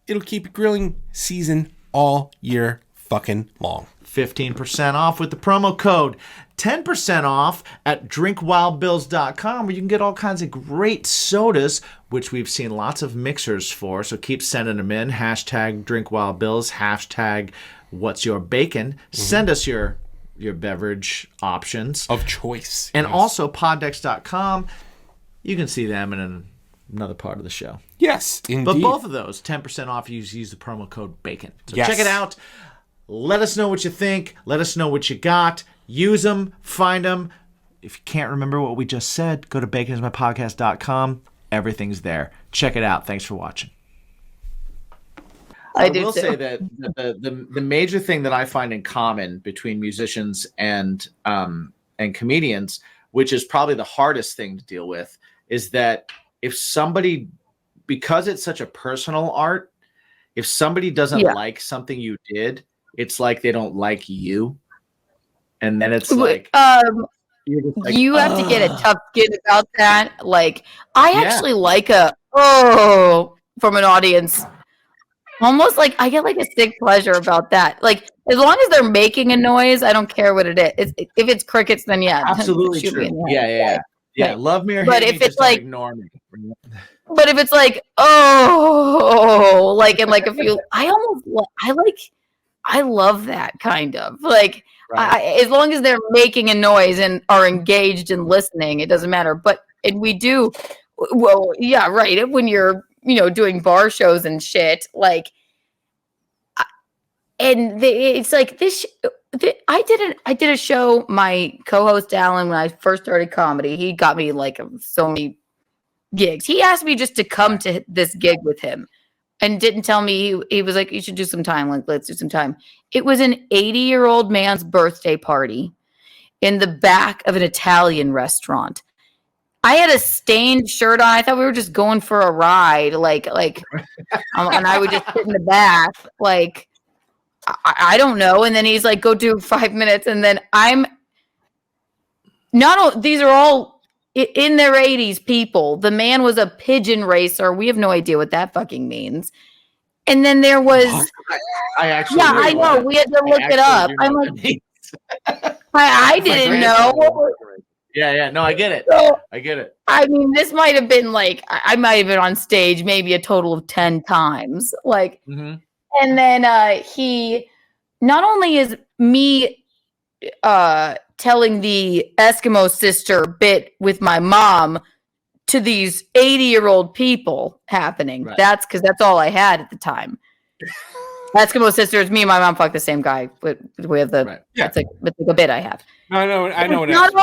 it'll keep your grilling season all year fucking long. 15% off with the promo code. 10% off at drinkwildbills.com, where you can get all kinds of great sodas, which we've seen lots of mixers for. So keep sending them in. Hashtag drinkwildbills. Hashtag what's your bacon. Send us your beverage options. Of choice. And Yes. also poddex.com. You can see them in another part of the show. Yes, indeed. But both of those, 10% off, use the promo code BACON. So Yes. check it out. Let us know what you think. Let us know what you got. Use them. Find them. If you can't remember what we just said, go to baconismypodcast.com. Everything's there. Check it out. Thanks for watching. I do will too. say that the major thing that I find in common between musicians and comedians, which is probably the hardest thing to deal with, is that if somebody, because it's such a personal art, if somebody doesn't Yeah. like something you did, it's like they don't like you, and then it's like you're just like, You have to get a "Ugh." tough skin about that. Like, I Yeah. actually like from an audience. Almost like I get like a sick pleasure about that. Like, as long as they're making a noise, I don't care what it is. If it's crickets, then yeah, Absolutely shoot me true. in the Yeah, head. yeah, yeah. Right. Love me or But hate if me, it's just don't like- ignore me. But if it's like, like, and like a few, I love that kind of like. Right. As long as they're making a noise and are engaged and listening, it doesn't matter. But we do, well, yeah, right. When you're, doing bar shows and shit, like, it's like this. I did a show. My co-host Alan, when I first started comedy, he got me like so many gigs. He asked me just to come to this gig with him, and didn't tell me. He was like, "You should do some time. Like, let's do some time." It was an 80-year-old man's birthday party in the back of an Italian restaurant. I had a stained shirt on. I thought we were just going for a ride, and I would just sit in the back, like. I don't know. And then he's like, go do 5 minutes. And then these are all in their 80s people. The man was a pigeon racer. We have no idea what that fucking means. And then there was, I know. We had to look it up. I'm like, I didn't know. Yeah. No, I get it. So, I get it. I mean, this might have been like, I might have been on stage maybe a total of 10 times. Like, and then he, not only is me telling the Eskimo sister bit with my mom to these 80-year-old people happening. Right. That's because that's all I had at the time. Eskimo sisters, me and my mom fuck the same guy. We have the it's like a bit I have. I know. It's not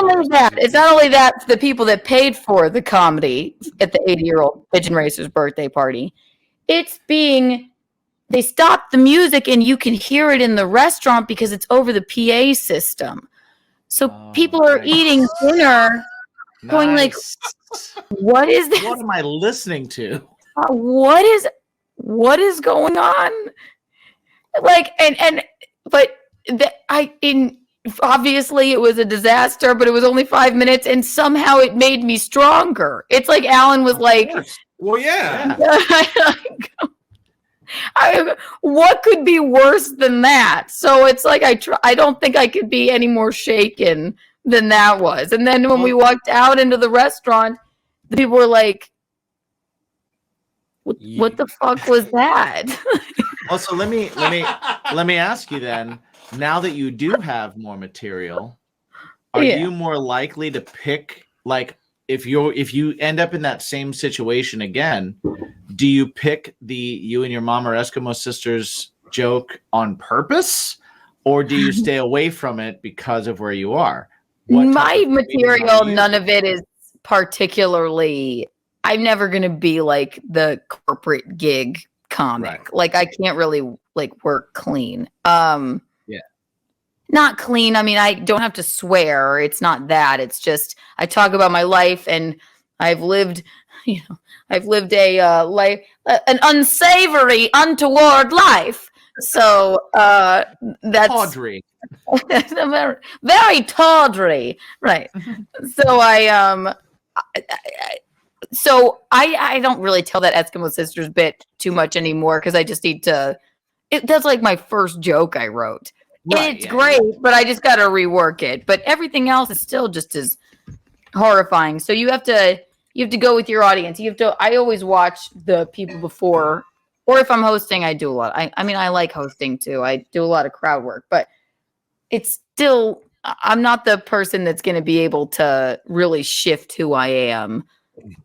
only that. It's the people that paid for the comedy at the 80-year-old pigeon racer's birthday party. It's being. They stopped the music and you can hear it in the restaurant because it's over the PA system. So people are eating dinner going like, what is this? What am I listening to? What is going on? Like, obviously it was a disaster, but it was only 5 minutes and somehow it made me stronger. It's like Alan was like, well, yeah. What could be worse than that? So it's like I don't think I could be any more shaken than that was. And then when we walked out into the restaurant, the people were like, "What the fuck was that?" Also, let me ask you then. Now that you do have more material, are you more likely to pick like? If you end up in that same situation again, do you pick the you and your mom are Eskimo sisters joke on purpose, or do you stay away from it because of where you are? My material, none of it is particularly. I'm never gonna be like the corporate gig comic. Right. Like I can't really like work clean. Not clean. I mean, I don't have to swear. It's not that. It's just I talk about my life, and I've lived a life, an unsavory, untoward life. So that's tawdry. very, very tawdry, right? So I don't really tell that Eskimo sisters bit too much anymore because I just need to. That's like my first joke I wrote. Right, it's great, but I just got to rework it. But everything else is still just as horrifying. So you have to go with your audience. I always watch the people before, or if I'm hosting, I do a lot. I mean, I like hosting too. I do a lot of crowd work, but it's still, I'm not the person that's going to be able to really shift who I am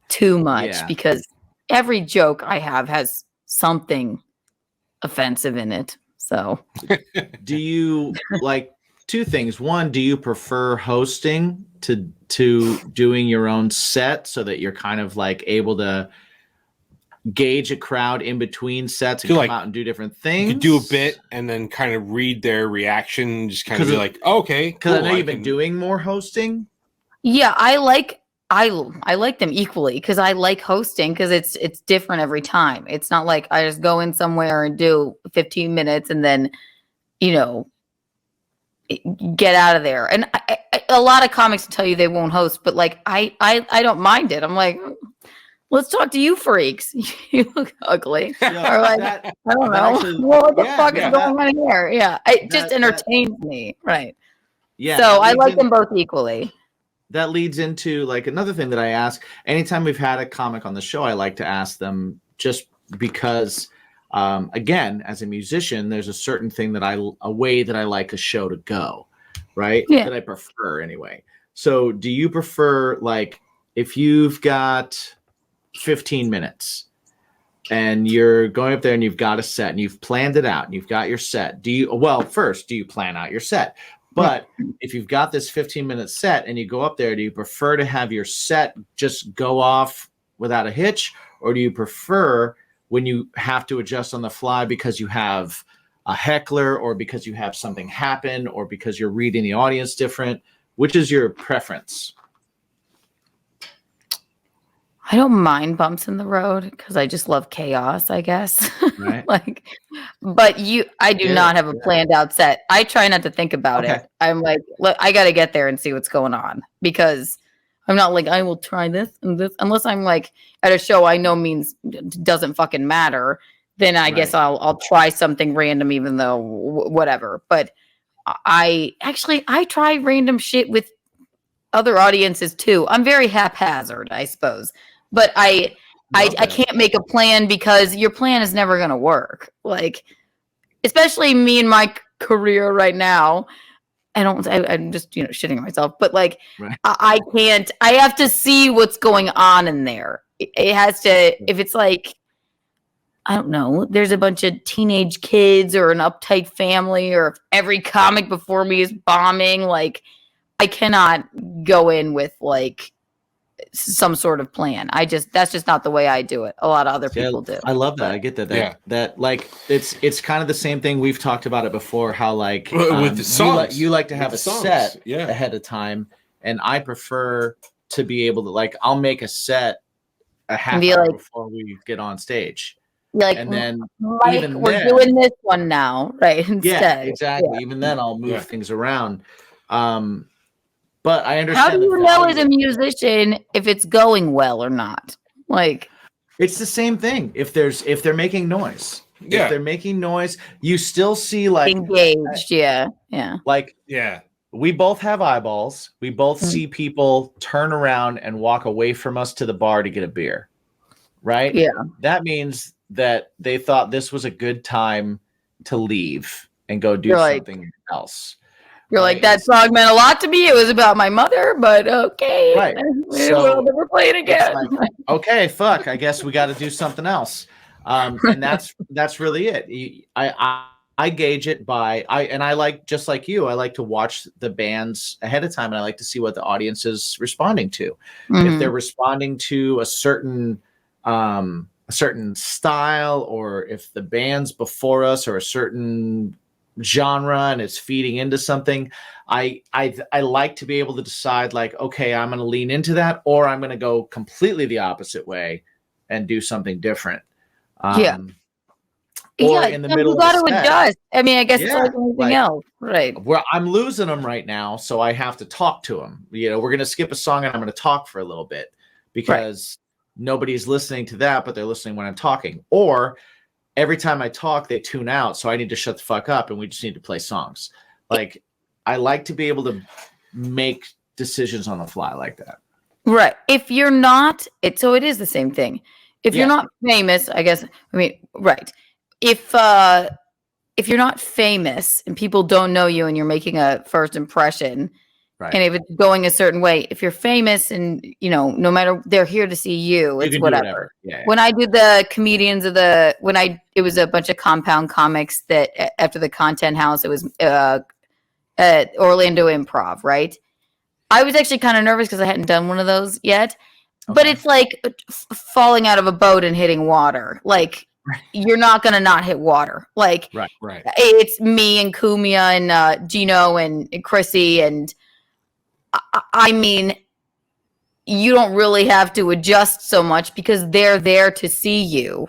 too much because every joke I have has something offensive in it. So do you like two things? One, do you prefer hosting to doing your own set so that you're kind of like able to gauge a crowd in between sets and come out and do different things? You could do a bit and then kind of read their reaction, just kind of be like, okay, because cool, I know you've been doing more hosting. Yeah, I like them equally because I like hosting because it's different every time. It's not like I just go in somewhere and do 15 minutes and then, get out of there. And a lot of comics tell you they won't host, but like I don't mind it. I'm like, let's talk to you freaks. You look ugly. Or like, I don't know. Actually, what the fuck is going on here? Yeah, it just entertains me, right? Yeah. So I like them both equally. That leads into like another thing that I ask anytime we've had a comic on the show. I like to ask them just because, again, as a musician, there's a certain thing a way that I like a show to go, right? Yeah. That I prefer anyway. So do you prefer like if you've got 15 minutes, and you're going up there and you've got a set and you've planned it out and you've got your set. First, do you plan out your set? But if you've got this 15-minute set and you go up there, do you prefer to have your set just go off without a hitch? Or do you prefer when you have to adjust on the fly because you have a heckler or because you have something happen or because you're reading the audience different? Which is your preference? I don't mind bumps in the road because I just love chaos, I guess. Right. But I do not have a planned out set. I try not to think about it. I'm like, look, I got to get there and see what's going on because I'm not like, I will try this and this, unless I'm like at a show I know means doesn't fucking matter. Then I guess I'll try something random, even though whatever. But I try random shit with other audiences too. I'm very haphazard, I suppose. But I can't make a plan because your plan is never going to work. Like, especially me in my career right now. I'm just, shitting myself. But like, I can't. I have to see what's going on in there. It has to. If it's like, I don't know, there's a bunch of teenage kids or an uptight family, or if every comic before me is bombing, like, I cannot go in with like some sort of plan. That's just not the way I do it. A lot of other people do. I love that. I get that. That like it's kind of the same thing. We've talked about it before. How like with the songs, you like to have a set ahead of time, and I prefer to be able to like I'll make a set a half hour before we get on stage. Like, and then we're doing this one now, right? Instead. Yeah, exactly. Yeah. Even then, I'll move things around. But I understand. How do you know as a musician if it's going well or not? Like, it's the same thing. If they're making noise, if they're making noise, you still see like engaged. Yeah. Like, we both have eyeballs. We both see people turn around and walk away from us to the bar to get a beer, right? Yeah. That means that they thought this was a good time to leave and go do something else. You're like, that song meant a lot to me. It was about my mother, but okay. Right. We'll never play it again. Like, okay, fuck. I guess we got to do something else. And that's really it. I gauge it by I like, just like you, I like to watch the bands ahead of time, and I like to see what the audience is responding to. If they're responding to a certain style, or if the bands before us are a certain genre and it's feeding into something, I like to be able to decide like, okay, I'm going to lean into that, or I'm going to go completely the opposite way and do something different. Or in the middle, you got to adjust. I mean, I guess it's like anything else, right? Where I'm losing them right now, so I have to talk to them. We're going to skip a song and I'm going to talk for a little bit because nobody's listening to that, but they're listening when I'm talking. Or every time I talk, they tune out, so I need to shut the fuck up and we just need to play songs. Like, I like to be able to make decisions on the fly like that. Right. If you're not, it is the same thing. If you're not famous, I guess, I mean, right. If you're not famous and people don't know you and you're making a first impression, and if it's going a certain way, if you're famous and, no matter, they're here to see you, it's whatever. When I did the comedians of it was a bunch of compound comics that after the Content House, it was at Orlando Improv, right? I was actually kind of nervous because I hadn't done one of those yet, but it's like falling out of a boat and hitting water. Like, you're not going to not hit water. Like, it's me and Kumia and Gino and Chrissy, and I mean, you don't really have to adjust so much because they're there to see you,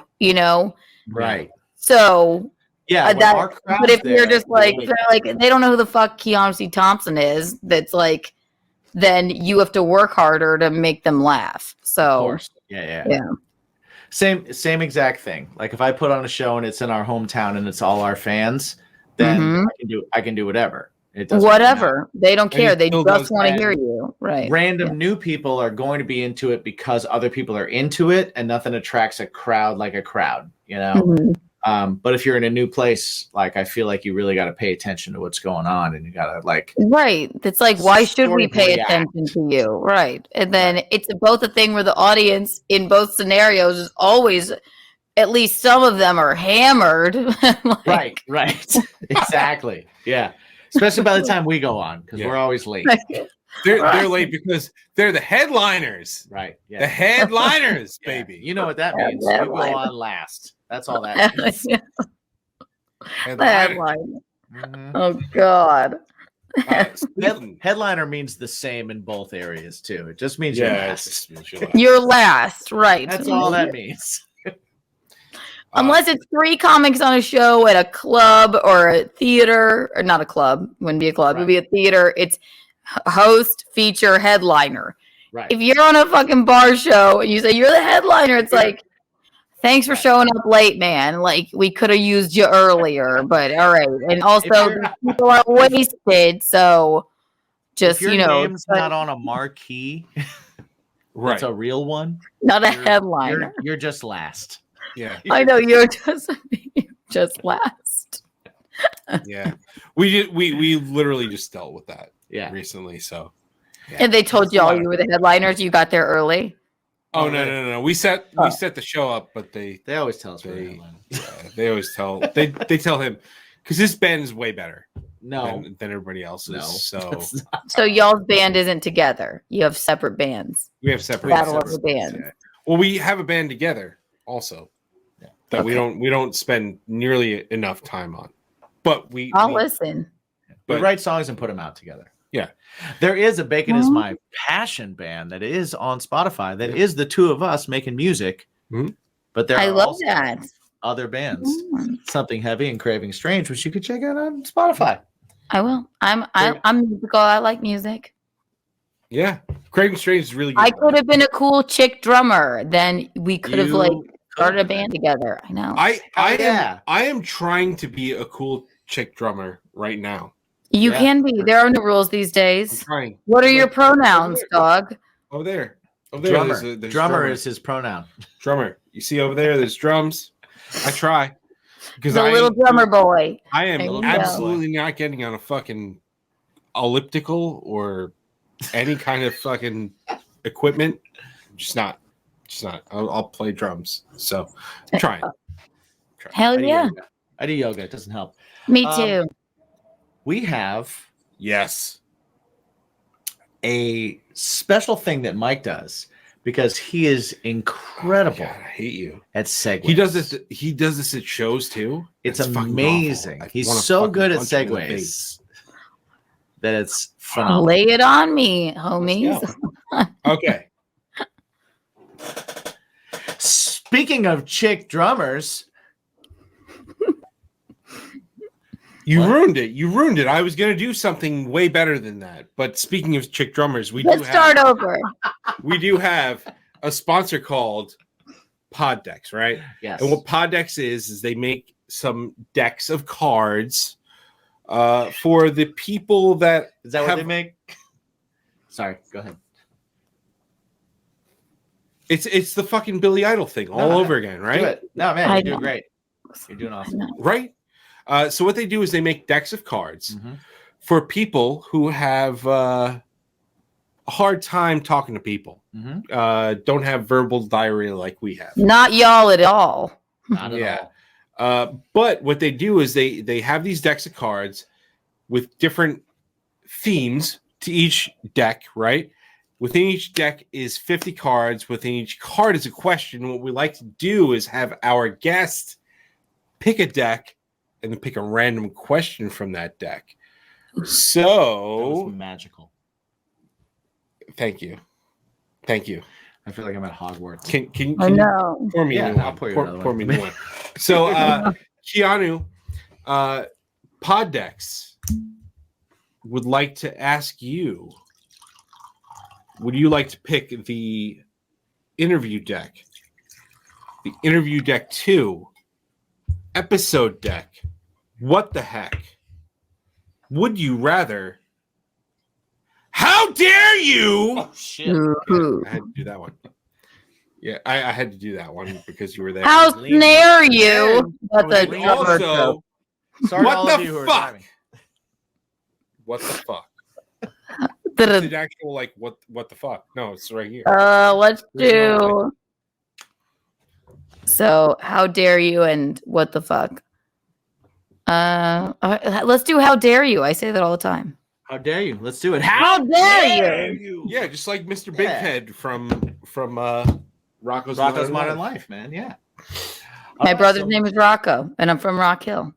Right. So but if you're just like, they don't know who the fuck Keanu Thompson is, that's like, then you have to work harder to make them laugh. So of course. Yeah. Same exact thing. Like, if I put on a show and it's in our hometown and it's all our fans, then I can do whatever. It doesn't whatever. They don't care. They just want to hear you. Right. Random new people are going to be into it because other people are into it, and nothing attracts a crowd like a crowd, But if you're in a new place, like, I feel like you really got to pay attention to what's going on, and you got to like. Right. It's like, why should we pay attention to you? Right. And then it's both a thing where the audience in both scenarios is always at least some of them are hammered. Right. Exactly. Yeah. Especially by the time we go on, because we're always late. They're late because they're the headliners. Right. The Yeah. headliners, Yeah. baby. You know what that Yeah, means. You go headliner. on last. That's all that means. Headline. Mhm. Oh God. Speaking- Headliner means the same in both areas too. It just means you're yeah, last. You're last, right? That's all that means. Unless it's 3 comics on a show at a club or a theater, or not a club, wouldn't be a club, it'd be a theater. It's host, feature, headliner. Right. If you're on a fucking bar show and you say you're the headliner, it's like, thanks for showing up late, man. Like, we could have used you earlier, but all right. And also, people are wasted, so just, if your you know, name's not on a marquee, right. it's a real one. not a headliner. You're just last. Yeah. I know you're just last. Yeah. We literally just dealt with that recently. So And they told y'all you were the headliners. You got there early. Oh no. We set the show up, but they always tell us we're the headliners. they always tell they tell him because his band is way better than everybody else's. No. So y'all's band isn't together. You have separate bands. we have separate Battle of the bands. Yeah. Well, we have a band together also that we don't spend nearly enough time on. But I'll listen. We write songs and put them out together. Yeah. There is a Bacon is My Passion band that is on Spotify that is the two of us making music. Mm-hmm. But there I are love also that. other bands, Something Heavy and Craving Strange, which you could check out on Spotify. I will. I'm musical. I like music. Yeah. Craving Strange is really good. I could have been a cool chick drummer. Then we could have started a band together. I know. I am trying to be a cool chick drummer right now. You can be. There are no rules these I'm days. trying. What are your pronouns, dog? Over there. Drummer. There's drummer is his pronoun. Drummer. You see over there, there's drums. I try. Because The little drummer boy. I am There you absolutely not getting on a fucking elliptical or any kind of fucking equipment. Just not. I'll play drums. So I'm trying. Hell yeah. I do yoga. It doesn't help. Me too. We have Yes. a special thing that Mike does because he is incredible God, I hate you. at segues. He does this at shows too. It's fucking amazing. awful. I He's wanna so fucking good at punch him in the segues face. that it's phenomenal. Lay it on me, homies. Okay. Speaking of chick drummers, You ruined it. I was gonna do something way better than that. But speaking of chick drummers, Let's start over. we do have a sponsor called Poddex, right? yes. And what Poddex is they make some decks of cards for the people that Is that what they make? Sorry, go ahead. It's the fucking Billy Idol thing all over again, right? Do it. No, man, I you're doing know. great. You're doing awesome. Right? So what they do is they make decks of cards Mhm. for people who have a hard time talking to people. Mhm. Don't have verbal diarrhea like we have. Not y'all at all. Not at Yeah. all. But what they do is they have these decks of cards with different themes to each deck, right? Within each deck is 50 cards. Within each card is a question. What we like to do is have our guest pick a deck and then pick a random question from that deck. That So, was magical. thank you. I feel like I'm at Hogwarts. Can I you know. pour me a new I'll one? pour you another Pour one. me a new one. So, Keanu, Poddex would like to ask you, would you like to pick the interview deck, the interview deck 2, episode deck? What the heck? Would you rather? How dare you? Oh shit! Ooh. I had to do that one. Yeah, I had to do that one because you were there. How snare you? That's a leaning drummer Also, trope. Sorry, what to all of the you who are fuck? driving. What the fuck? Da-da. It's an actual like what the fuck? No, it's right here. Let's do. So how dare you and what the fuck? Let's do how dare you. I say that all the time. How dare you? Let's do it. How dare you? Yeah, just like Mr. Yeah. Big Head from Rocco's Modern Life, man. Yeah. My brother's name is Rocco, and I'm from Rock Hill.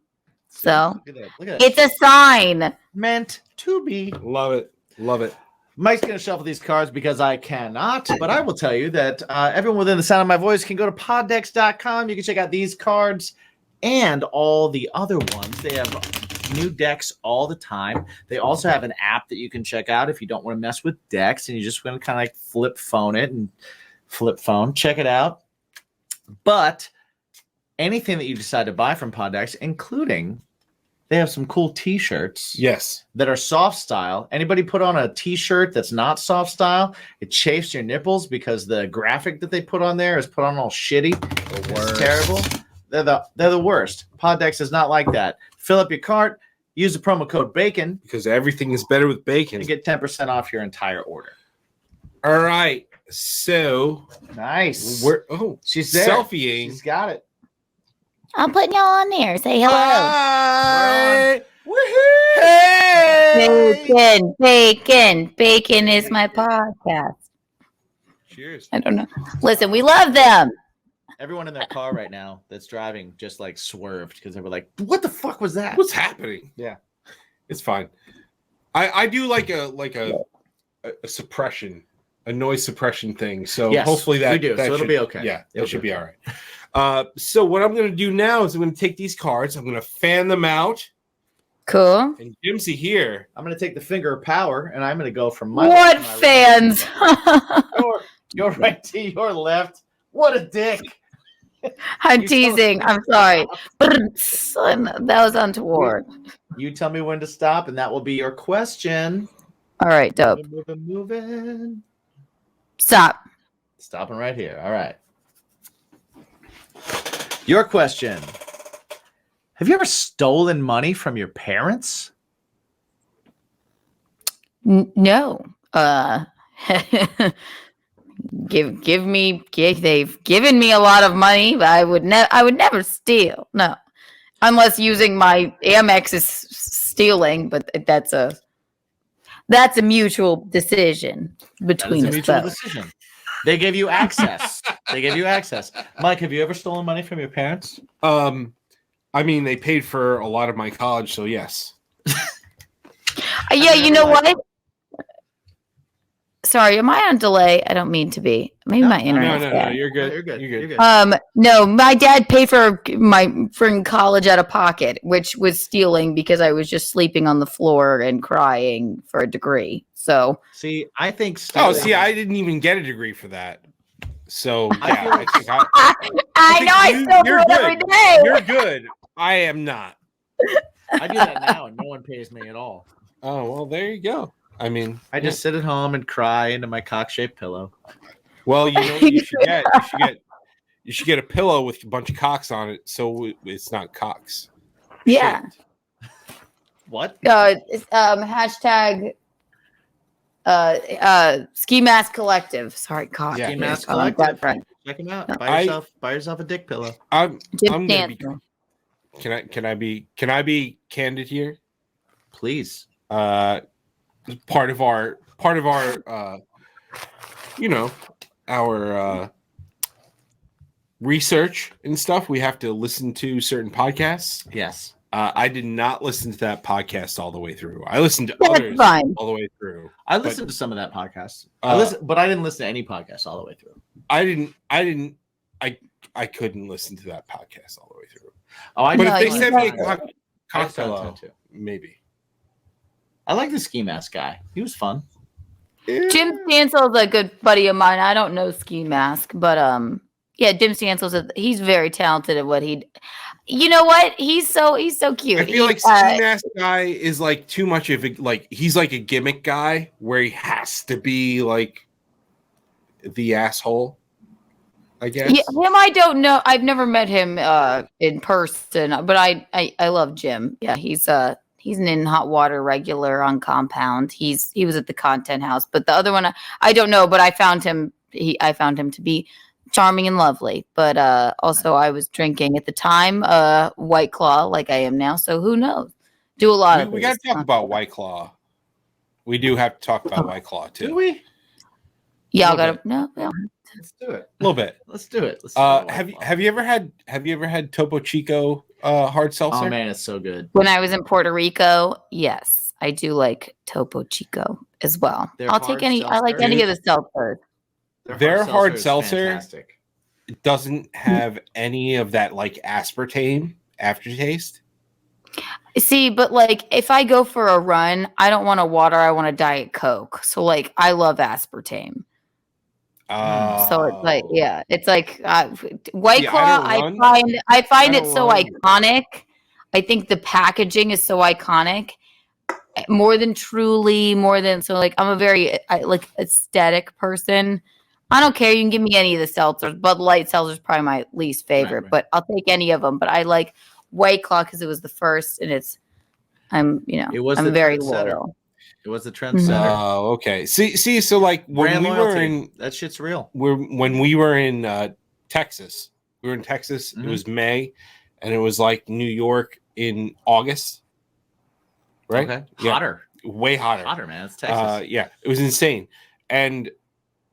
So Look at that. Look at that. it's a sign. Meant to be. Love it. Love it. Mike's going to shuffle these cards because I cannot, but I will tell you that everyone within the sound of my voice can go to poddex.com. You can check out these cards and all the other ones. They have new decks all the time. They also have an app that you can check out if you don't want to mess with decks and you just want to kind of like flip phone. Check it out. But anything that you decide to buy from Poddex, including they have some cool t-shirts. Yes. That are soft style. Anybody put on a t-shirt that's not soft style, it chafes your nipples because the graphic that they put on there is put on all shitty. It's terrible. They're the worst. Poddex is not like that. Fill up your cart, use the promo code BACON, Because everything is better with bacon. and get 10% off your entire order. All right. So Nice. She's there. Selfieing. She's got it. I'm putting y'all on there. Say hello. Hi. Woohoo! Hey. Bacon is my podcast. Cheers. I don't know. Listen, we love them. Everyone in their car right now that's driving just like swerved because they were like, "What the fuck was that?" What's happening? Yeah. It's fine. I do like a suppression, a noise suppression thing. So Yes, hopefully that we do. that So it'll should- be okay. Yeah, It'll that should be be all right. So what I'm going to do now is I'm going to take these cards. I'm going to fan them out. Cool. And Jimsy here. I'm going to take the finger of power and I'm going to go from my What left to my fans? right. Your right to your left. What a dick. I'm You teasing. told- I'm sorry. That was untoward. You tell me when to stop, and that will be your question. All right, dope. Moving. Stop. Stopping right here. All right. Your question. Have you ever stolen money from your parents? No. They've given me a lot of money, but I would never steal. No. Unless using my Amex is stealing, but that's a mutual decision between That is a us mutual both. decision. They gave you access. Mike, have you ever stolen money from your parents? I mean, they paid for a lot of my college, so yes. Yeah, you know what? Sorry, am I on delay? I don't mean to be. Maybe my internet's No, bad. you're good. You're good. You're good. No, my dad paid for college out of pocket, which was stealing because I was just sleeping on the floor and crying for a degree. So See, I think Oh, stealing. see, I didn't even get a degree for that. So I yeah, feel I like- think I know I still do you're it every good. day. You're good. I am not. I do that now, and no one pays me at all. Oh well, there you go. I mean, I just sit at home and cry into my cock-shaped pillow. well, you know what you should get. You should get a pillow with a bunch of cocks on it, so it's not cocks. Yeah. What? Hashtag Ski Mask Collective. Sorry, cock. Yeah. Ski Mask Oh, Collective. that friend. Check them out. I- Buy yourself a dick pillow. I'm Jim gonna be. Stanton. Can I be candid here? Please. Part of our our research and stuff, we have to listen to certain podcasts. Yes. I did not listen to that podcast all the way through. I listened to That's others fine. all the way through. I listened to some of that podcast. But I didn't listen to any podcast all the way through. I couldn't listen to that podcast all the way through. Oh, I But know. if they you sent me a tried. cock I pillow, listened to it too. maybe. I like the ski mask guy. He was fun. Jim Stansel's a good buddy of mine. I don't know Ski Mask, but yeah, Jim Stansel's he's very talented at what he. You know what? He's so cute. I feel like Ski Mask guy is like too much of a he's like a gimmick guy where he has to be like the asshole. I guess. Yeah, him I don't know. I've never met him in person, but I love Jim. Yeah, he's an in hot water regular on Compound. He was at the Content House, but the other one I don't know. But I found him. I found him to be charming and lovely. But also, I was drinking at the time White Claw, like I am now. So who knows? Do a lot of. We got to talk about White Claw. We do have to talk about White Claw too. Do we? Y'all little got to no. Let's do it. A little bit. Let's do it. Let's do it. Have you ever had Topo Chico hard seltzer? Oh man, it's so good. When I was in Puerto Rico, yes, I do like Topo Chico as well. Their I'll take hard any. I like seltzer any of the seltzers. Their hard is seltzer fantastic. doesn't have any of that like aspartame aftertaste. See, but like if I go for a run, I don't want a water. I want a Diet Coke. So like I love aspartame. So it's like, yeah, it's like White Yeah, Claw. I find I it don't so run. iconic. I think the packaging is so iconic, more than Truly, more than so. Like I'm a very like aesthetic person. I don't care. You can give me any of the seltzers. Bud Light seltzer is probably my least favorite, Right. but I'll take any of them. But I like White Claw because it was the first, and I'm the very trendsetter. loyal. It was the trendsetter. Oh, okay. See, so like when Brand we loyalty. were in That shit's real. when we were in Texas, we were in Texas. Mhm. It was May, and it was like New York in August, right? Okay. Yeah, Hotter. way hotter. Hotter, man. It's Texas. Yeah, it was insane, and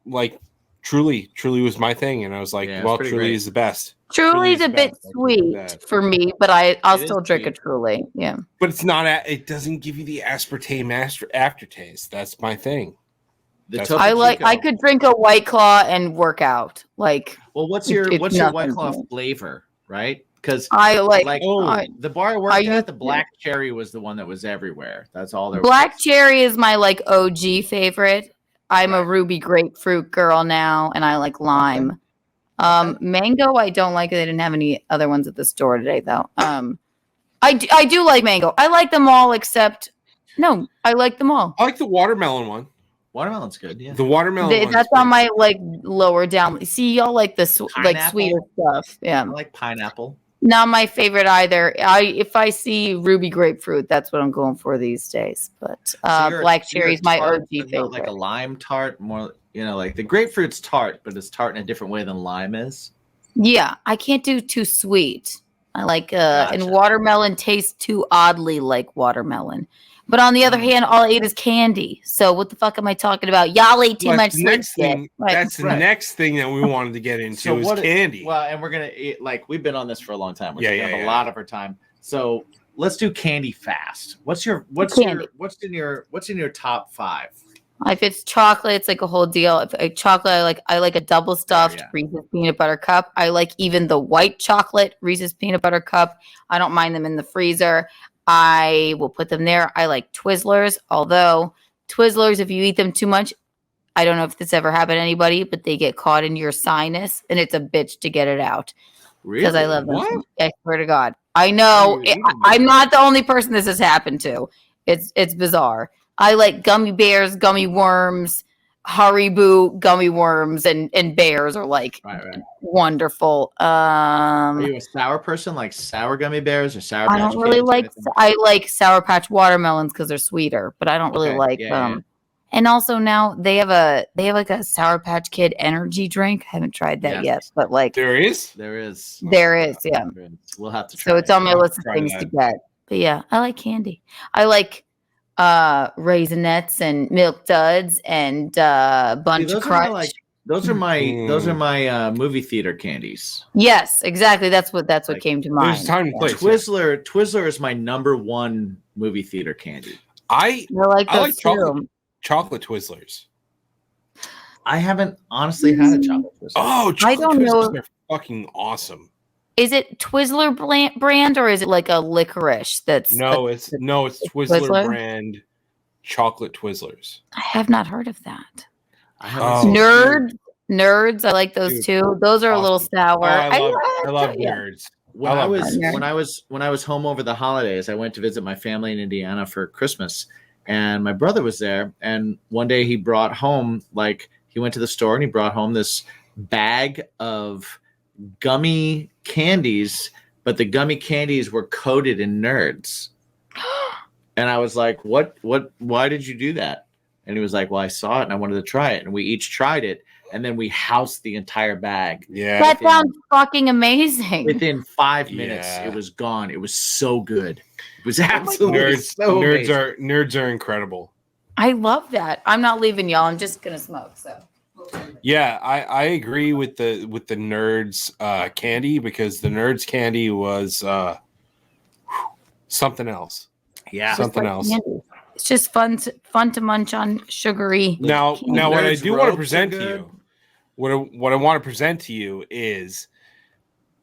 like Truly was my thing, and I was like, Yeah, it's well, pretty Truly great. is the best. Truly's the a bit best. sweet That. for me, but I'll It is still drink a sweet. Truly. Yeah. But it's not. It doesn't give you the aspartame aftertaste. That's my thing. The That's- Topo I Chico. could drink a White Claw and work out. Like Well, what's your it's White nothing Claw to me. flavor, right? Because I like, the bar I worked I at, used the to- black cherry was the one that was everywhere. That's all there Black was. cherry is my like OG favorite. I'm a Right. ruby grapefruit girl now, and I like lime. Mango, I don't like. They didn't have any other ones at the store today, though. I do like mango. I like them all except no. I like them all. I like the watermelon one. Watermelon's good. Yeah. The watermelon. one That's is on my like lower down. See, y'all like the like Pineapple? sweeter stuff. Yeah. I like pineapple. Not my favorite either. If I see ruby grapefruit, that's what I'm going for these days. But So you're- black you're cherry's my tart, OG but not like a favorite. lime tart, more like the grapefruit's tart, but it's tart in a different way than lime is. Yeah, I can't do too sweet. I like and Gotcha. watermelon tastes too oddly like watermelon. But on the other hand, all I eat is candy. So what the fuck am I talking about? Y'all ate too Well, much the sweet next shit. thing. Right. That's the Right. next thing that we wanted to get into is candy. Well, and we're gonna eat, like we've been on this for a long time. We're Yeah, taking yeah, up yeah. a lot of our time. So let's do candy fast. What's in your top 5? If it's chocolate, it's like a whole deal. If chocolate, I like a double stuffed yeah. Reese's peanut butter cup. I like even the white chocolate Reese's peanut butter cup. I don't mind them in the freezer. I will put them there. I like Twizzlers, although Twizzlers, if you eat them too much, I don't know if this ever happened to anybody, but they get caught in your sinus, and it's a bitch to get it out. Because I love them. What? I swear to God. I know. How do you eat them? I'm not the only person this has happened to. It's bizarre. I like gummy bears, gummy worms, Haribo gummy worms, and bears are like Right. wonderful. Are you a sour person, like sour gummy bears or sour? I Patch don't really Kids or like. anything? I like Sour Patch watermelons because they're sweeter, but I don't really Okay, like yeah. And also now they have like a Sour Patch Kid energy drink. I haven't tried that Yes. yet, but like There is. There is. there is, yeah. We'll have to try. So it's on my I'll list of try things that. to get. But yeah, I like candy. I like Raisinets and Milk Duds and Bunch those are Crunch. those are my movie theater candies. Yes, exactly. That's what Like, came to mind. There's time and place. Twizzler is my number 1 movie theater candy. I I like I those like chocolate. too. Chocolate Twizzlers. I haven't honestly had a chocolate Twizzler. Oh, chocolate don't know. Twizzlers are fucking awesome. Is it Twizzler brand or is it like a licorice? No, it's Twizzler, Twizzler? brand chocolate Twizzlers. I have not heard of that. I haven't Oh. seen- Nerds. I like those Dude, too. Those are a little awesome. sour. Oh, I love yeah. nerds. When I I love was nerds. when I was home over the holidays, I went to visit my family in Indiana for Christmas, and my brother was there. And one day he brought home, like, he went to the store and he brought home this bag of gummy candies, but the gummy candies were coated in nerds. And I was like, "What? Why did you do that?" And he was like, "Well, I saw it and I wanted to try it." And we each tried it, and then we housed the entire bag. Yeah. That sounds fucking amazing. Within 5 minutes, Yeah. it was gone. It was so good. It was absolutely nerds are incredible. I love that. I'm not leaving y'all. I'm just gonna smoke. So. Yeah, I agree with the nerds candy, because the nerds candy was something else. Yeah. Something else. Candy. It's just fun to munch on sugary. Now what I Nerds do want to ropes present are to good. you, what I want to present to you is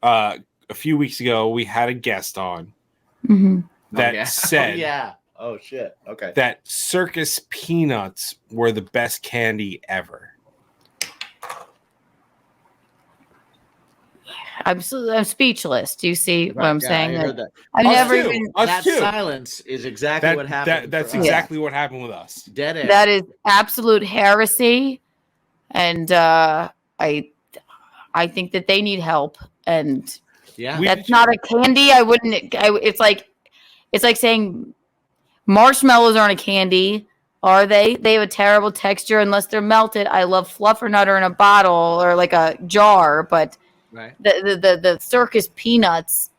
a few weeks ago we had a guest on Mhm. that said yeah. Oh shit. Okay. that circus peanuts were the best candy ever. I'm speechless. Do you see what I'm saying? I heard that. I've Us never too. even. Us That too. silence is exactly what happened. That's for us. exactly what happened with us. Dead air. That is absolute heresy, and I think that they need help. And yeah. that's not a candy. I wouldn't. It's like saying marshmallows aren't a candy. Are they? They have a terrible texture unless they're melted. I love Fluffernutter in a bottle or like a jar, but Right. the circus peanuts.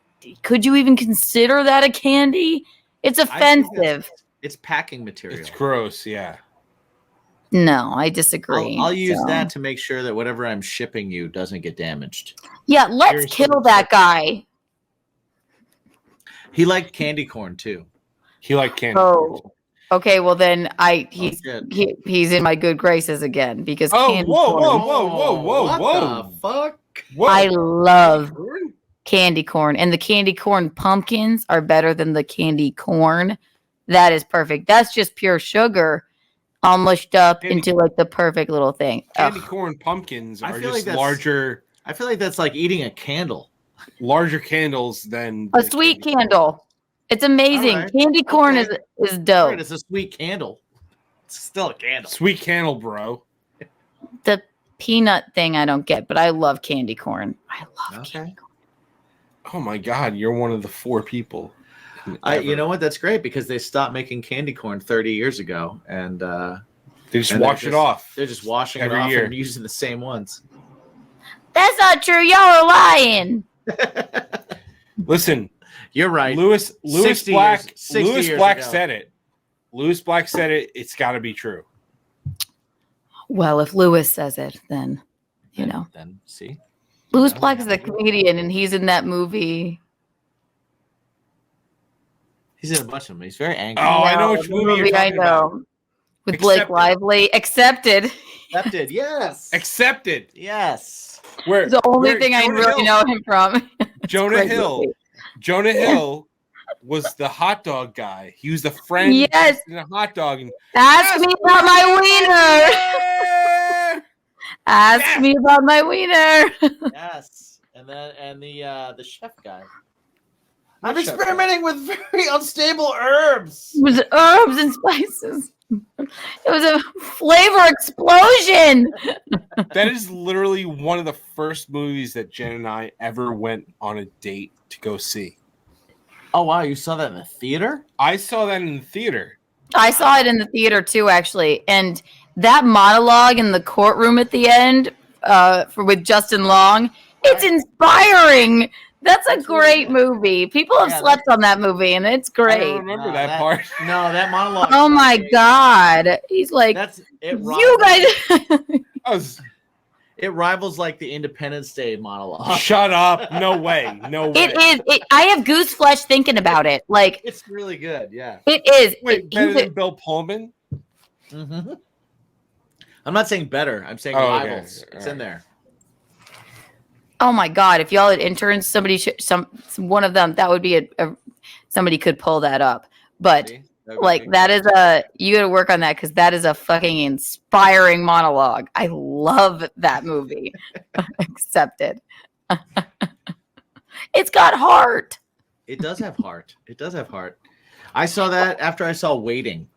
Could you even consider that a candy? It's I think offensive. It's packing material. It's gross, yeah. No, I disagree. I'll use So. that to make sure that whatever I'm shipping you doesn't get damaged. Yeah, let's Here's kill some- that guy. He liked candy corn too. He liked candy. Oh, okay. Well, then he's good. he's in my good graces again because Oh, candy whoa, corn. whoa. What the fuck? Whoa. I love candy corn, and the candy corn pumpkins are better than the candy corn. That is perfect. That's just pure sugar, all mushed up Candy- into like the perfect little thing. Candy Ugh. corn pumpkins I are feel like just that's- larger that's like eating a candle. candles than A the sweet candy. candle. It's amazing. All right. Candy corn Okay. is dope. Right, it's a sweet candle. It's still a candle. Sweet candle, bro. The peanut thing I don't get, but I love candy corn. I love Okay. candy corn. Oh my god, you're one of the 4 people. You ever. know what? That's great because they stopped making candy corn 30 years ago, and They just and wash it off. They're just washing Every it off year. and using the same ones. That's not true. Y'all are lying. Listen, You're right. Lewis 60 Black years- 60 Lewis years Black ago. said it. Lewis Black said it. It's got to be true. Well, if Lewis says it, then you know. Then see, Lewis Yeah. Black is a comedian, and he's in that movie. he's in a bunch of them. He's very angry. Oh, I know No, which the movie you're I talking about. know. With Blake Accepted. Lively. Accepted. Accepted. Yes. Accepted. Yes. Where The only where thing I Jonah really Hill- know him from. Jonah Great Hill. movie. Jonah Hill was the hot dog guy. He was the friend Yes. in a hot dog. And Ask me about my wiener. Ask Yes. me about my wiener. Yes. And the chef guy. What I'm chef experimenting with very unstable herbs. It was herbs and spices. It was a flavor explosion. That is literally one of the first movies that Jen and I ever went on a date to go see. Oh wow, you saw that in the theater? I saw that in the theater. I saw it in the theater too, actually. And that monologue in the courtroom at the end with Justin Long, it's inspiring. That's a great movie. People have Yeah, slept on that movie, and it's I don't great. remember that part. No, that monologue. Oh my God. He's like, That's it. you guys. I was, It rivals like the Independence Day monologue. shut up. No way. No way. It is. I have goose flesh thinking about it. Like, It's really good. Yeah. it is. Wait, better he's a- than Bill Pullman? Mm-hmm. I'm not saying better. I'm saying Oh, okay. rivals. It's All in there. Oh my God! If y'all had interns, somebody should one of them. That would be a somebody could pull that up. But See? That would like be- that is you got to work on that because that is a fucking inspiring monologue. I love that movie. Accepted. It's got heart. It does have heart. It does have heart. I saw that after I saw Waiting.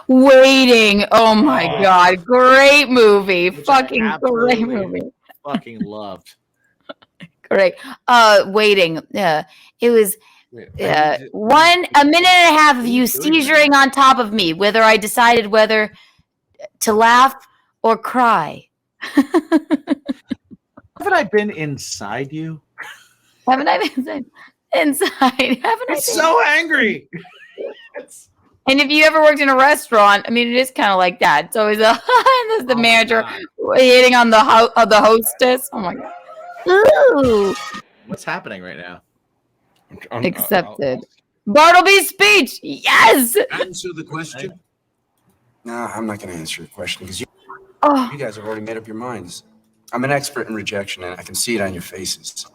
Waiting. Oh my Oh. God! Great movie. Which I Fucking great absolutely- movie. Fucking loved. Great. Waiting. It was Wait, a minute and a half of you seizuring on top of me, whether I decided whether to laugh or cry. Haven't I been inside you? Haven't I been inside? Haven't I been? So angry. And if you ever worked in a restaurant, I mean, it is kind of like that. It's always and there's the manager hitting on the the hostess. Oh my god! Ooh, What's happening right now? accepted. Bartleby's speech. Yes. Answer the question. No, I'm not going to answer your question because you Oh, guys have already made up your minds. I'm an expert in rejection, and I can see it on your faces.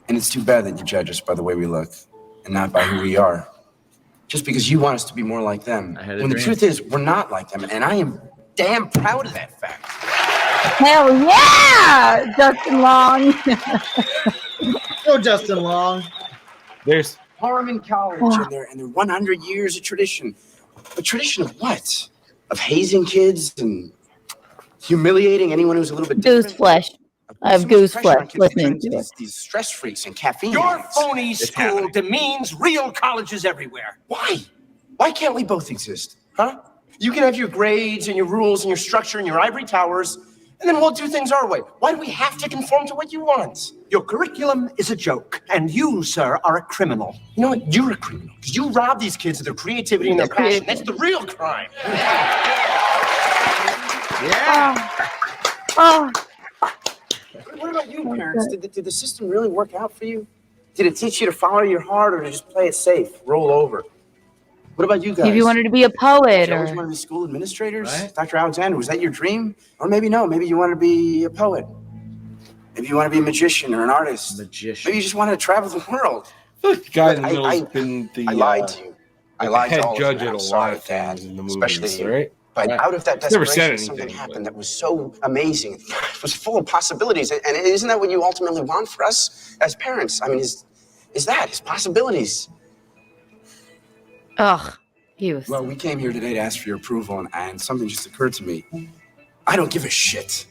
And it's too bad that you judge us by the way we look and not by who we are. Just because you want us to be more like them. When the truth is, we're not like them, and I am damn proud of that fact. hell yeah, Justin Long. Go, Justin Long. There's Harmon College and their 100 years of tradition. A tradition of what? Of hazing kids and humiliating anyone who's a little bit different? Goose flesh. I have goose flesh listening to it. These stress freaks and caffeine. Your addicts. phony school demeans real colleges everywhere. Why? Why can't we both exist? Huh? You can have your grades and your rules and your structure and your ivory towers, and then we'll do things our way. Why do we have to conform to what you want? Your curriculum is a joke, and you, sir, are a criminal. You know what? You're a criminal. Because you rob these kids of their creativity and their passion. That's the real crime. Yeah. Oh, What about you, parents? Did the system really work out for you? Did it teach you to follow your heart or to just play it safe, roll over? What about you guys? if you wanted to be a poet, you always or wanted to be school administrators? Right. Dr. Alexander, was that your dream? Or maybe no, maybe you wanted to be a poet. Maybe you want to be a magician or an artist. Magician. Maybe you just wanted to travel the world. the guy in the I- middle I- has been the I lied to you. I lied head to all judge of you. at I'm a sorry lot of for that, things in the movies, especially right? But Right. out of that Never said desperation, something anything, happened but- that was so amazing. It was full of possibilities. And isn't that what you ultimately want for us as parents? I mean, is possibilities. ugh, he was. Well, we came here today to ask for your approval, and something just occurred to me. I don't give a shit.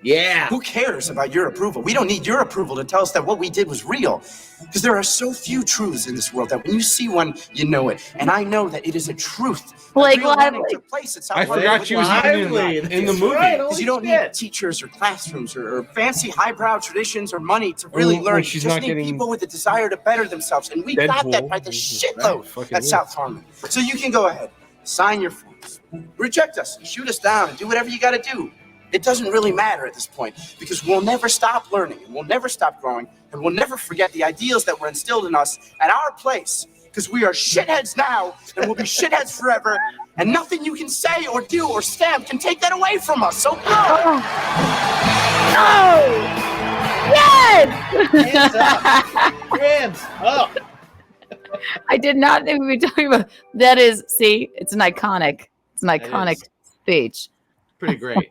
Yeah. Who cares about your approval? We don't need your approval to tell us that what we did was real. Because there are so few truths in this world that when you see one, you know it. And I know that it is a truth. Blake Real learning Lively. took place at South I Park. forgot she was even in the movie. Because you don't need teachers or classrooms or fancy highbrow traditions or money to really When learn. You she's just not need getting people with a desire to better themselves. And we got that by the shitload Fucking at South Harmon. So you can go ahead, sign your forms, reject us, shoot us down, and do whatever you got to do. It doesn't really matter at this point because we'll never stop learning and we'll never stop growing and we'll never forget the ideals that were instilled in us at our place because we are shitheads now and we'll be shitheads forever and nothing you can say or do or stamp can take that away from us. So go! No! Yes! Hands up. I did not think we were talking about that. Is see, it's an iconic speech. Pretty great.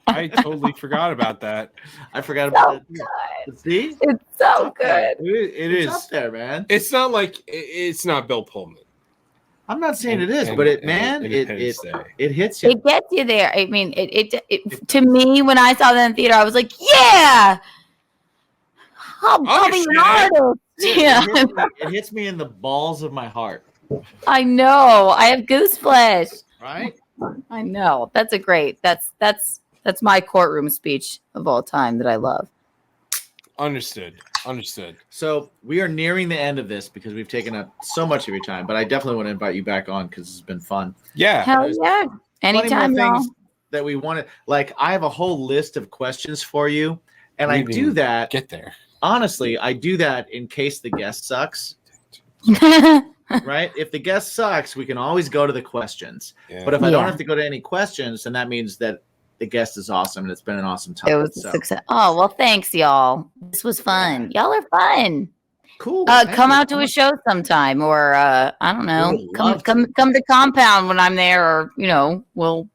I totally forgot about that. I forgot about So that. See? It's so good. It It's is. up there, man. It's not like it's not Bill Pullman. I'm not saying it is, And- but it, and- man, and it Independence Day. it hits you. It gets you there. I mean, it to me when I saw that in theater, I was like, yeah, I'll be an artist. Yeah, It hits me in the balls of my heart. I know. I have goose flesh. Right? I know. That's a great. That's my courtroom speech of all time that I love. Understood. So we are nearing the end of this because we've taken up so much of your time, but I definitely want to invite you back on because it's been fun. Yeah. Hell yeah! Plenty Anytime, more y'all. things that we wanted. Like I have a whole list of questions for you, and We I didn't do that. Get there. Honestly, I do that in case the guest sucks. Right? If the guest sucks, we can always go to the questions. Yeah. But if I don't Yeah. have to go to any questions, then that means that the guest is awesome and it's been an awesome time. It was a success. Oh well, thanks, y'all. This was fun. Y'all are fun. Cool. Come out to a show sometime, or I don't know, We would come love come to Compound when I'm there, or we'll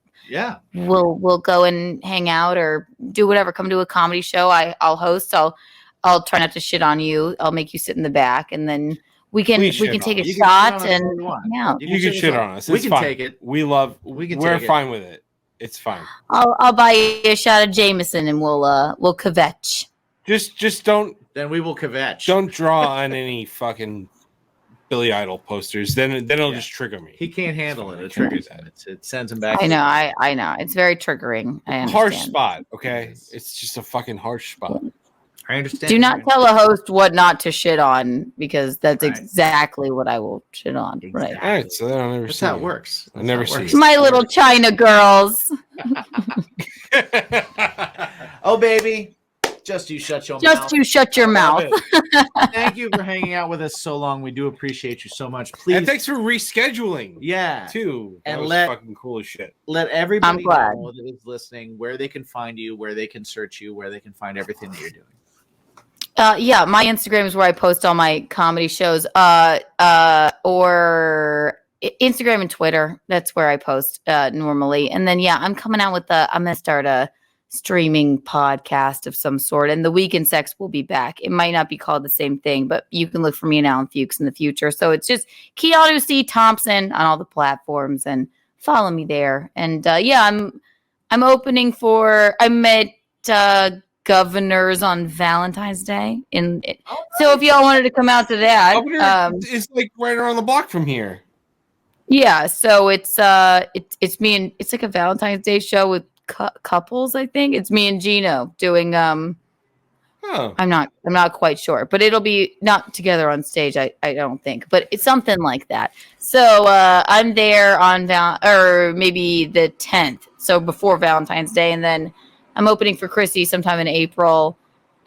go and hang out or do whatever. Come to a comedy show. I'll host. I'll try not to shit on you. I'll make you sit in the back, and then we can Please shit take on a us. You can shit on shot us and all you want. hang out. You can shit on us. We It's can fine. take it. We're take it. fine with it. It's fine. I'll buy you a shot of Jameson, and we'll kvetch. Just don't Then we will kvetch. draw on any fucking Billy Idol posters. Then it'll just trigger me. He can't handle it. It triggers him. It sends him back. I know. I know. It's very triggering. I understand. Harsh spot. Okay, it's just a fucking harsh spot. I understand. Do not tell a host what not to shit on, because that's exactly what I will shit on. Right. All right, so then I'll never That's see how it it. works. I never see it. My little China girls. Oh, baby. Just you shut your mouth. Just you shut your mouth. Thank you for hanging out with us so long. We do appreciate you so much. Please. And thanks for rescheduling. Yeah. Too. That And was let- fucking cool as shit. Let everybody I'm glad. know that is listening where they can find you, where they can search you, where they can find everything that you're doing. Yeah, my Instagram is where I post all my comedy shows. Or Instagram and Twitter. That's where I post normally. And then I'm coming out with I'm gonna start a streaming podcast of some sort, and the Weekend Sex will be back. It might not be called the same thing, but you can look for me and Alan Fuchs in the future. So it's just Keanu C. Thompson on all the platforms, and follow me there. And I'm opening for I met Governors on Valentine's Day, so if y'all wanted to come out to that, It's like right around the block from here. yeah. So it's me, and it's like a Valentine's Day show with couples. I think it's me and Gino doing. I'm not quite sure, but it'll be not together on stage. I don't think, but it's something like that. So I'm there on or maybe the 10th, so before Valentine's Day, and then I'm opening for Chrissy sometime in April,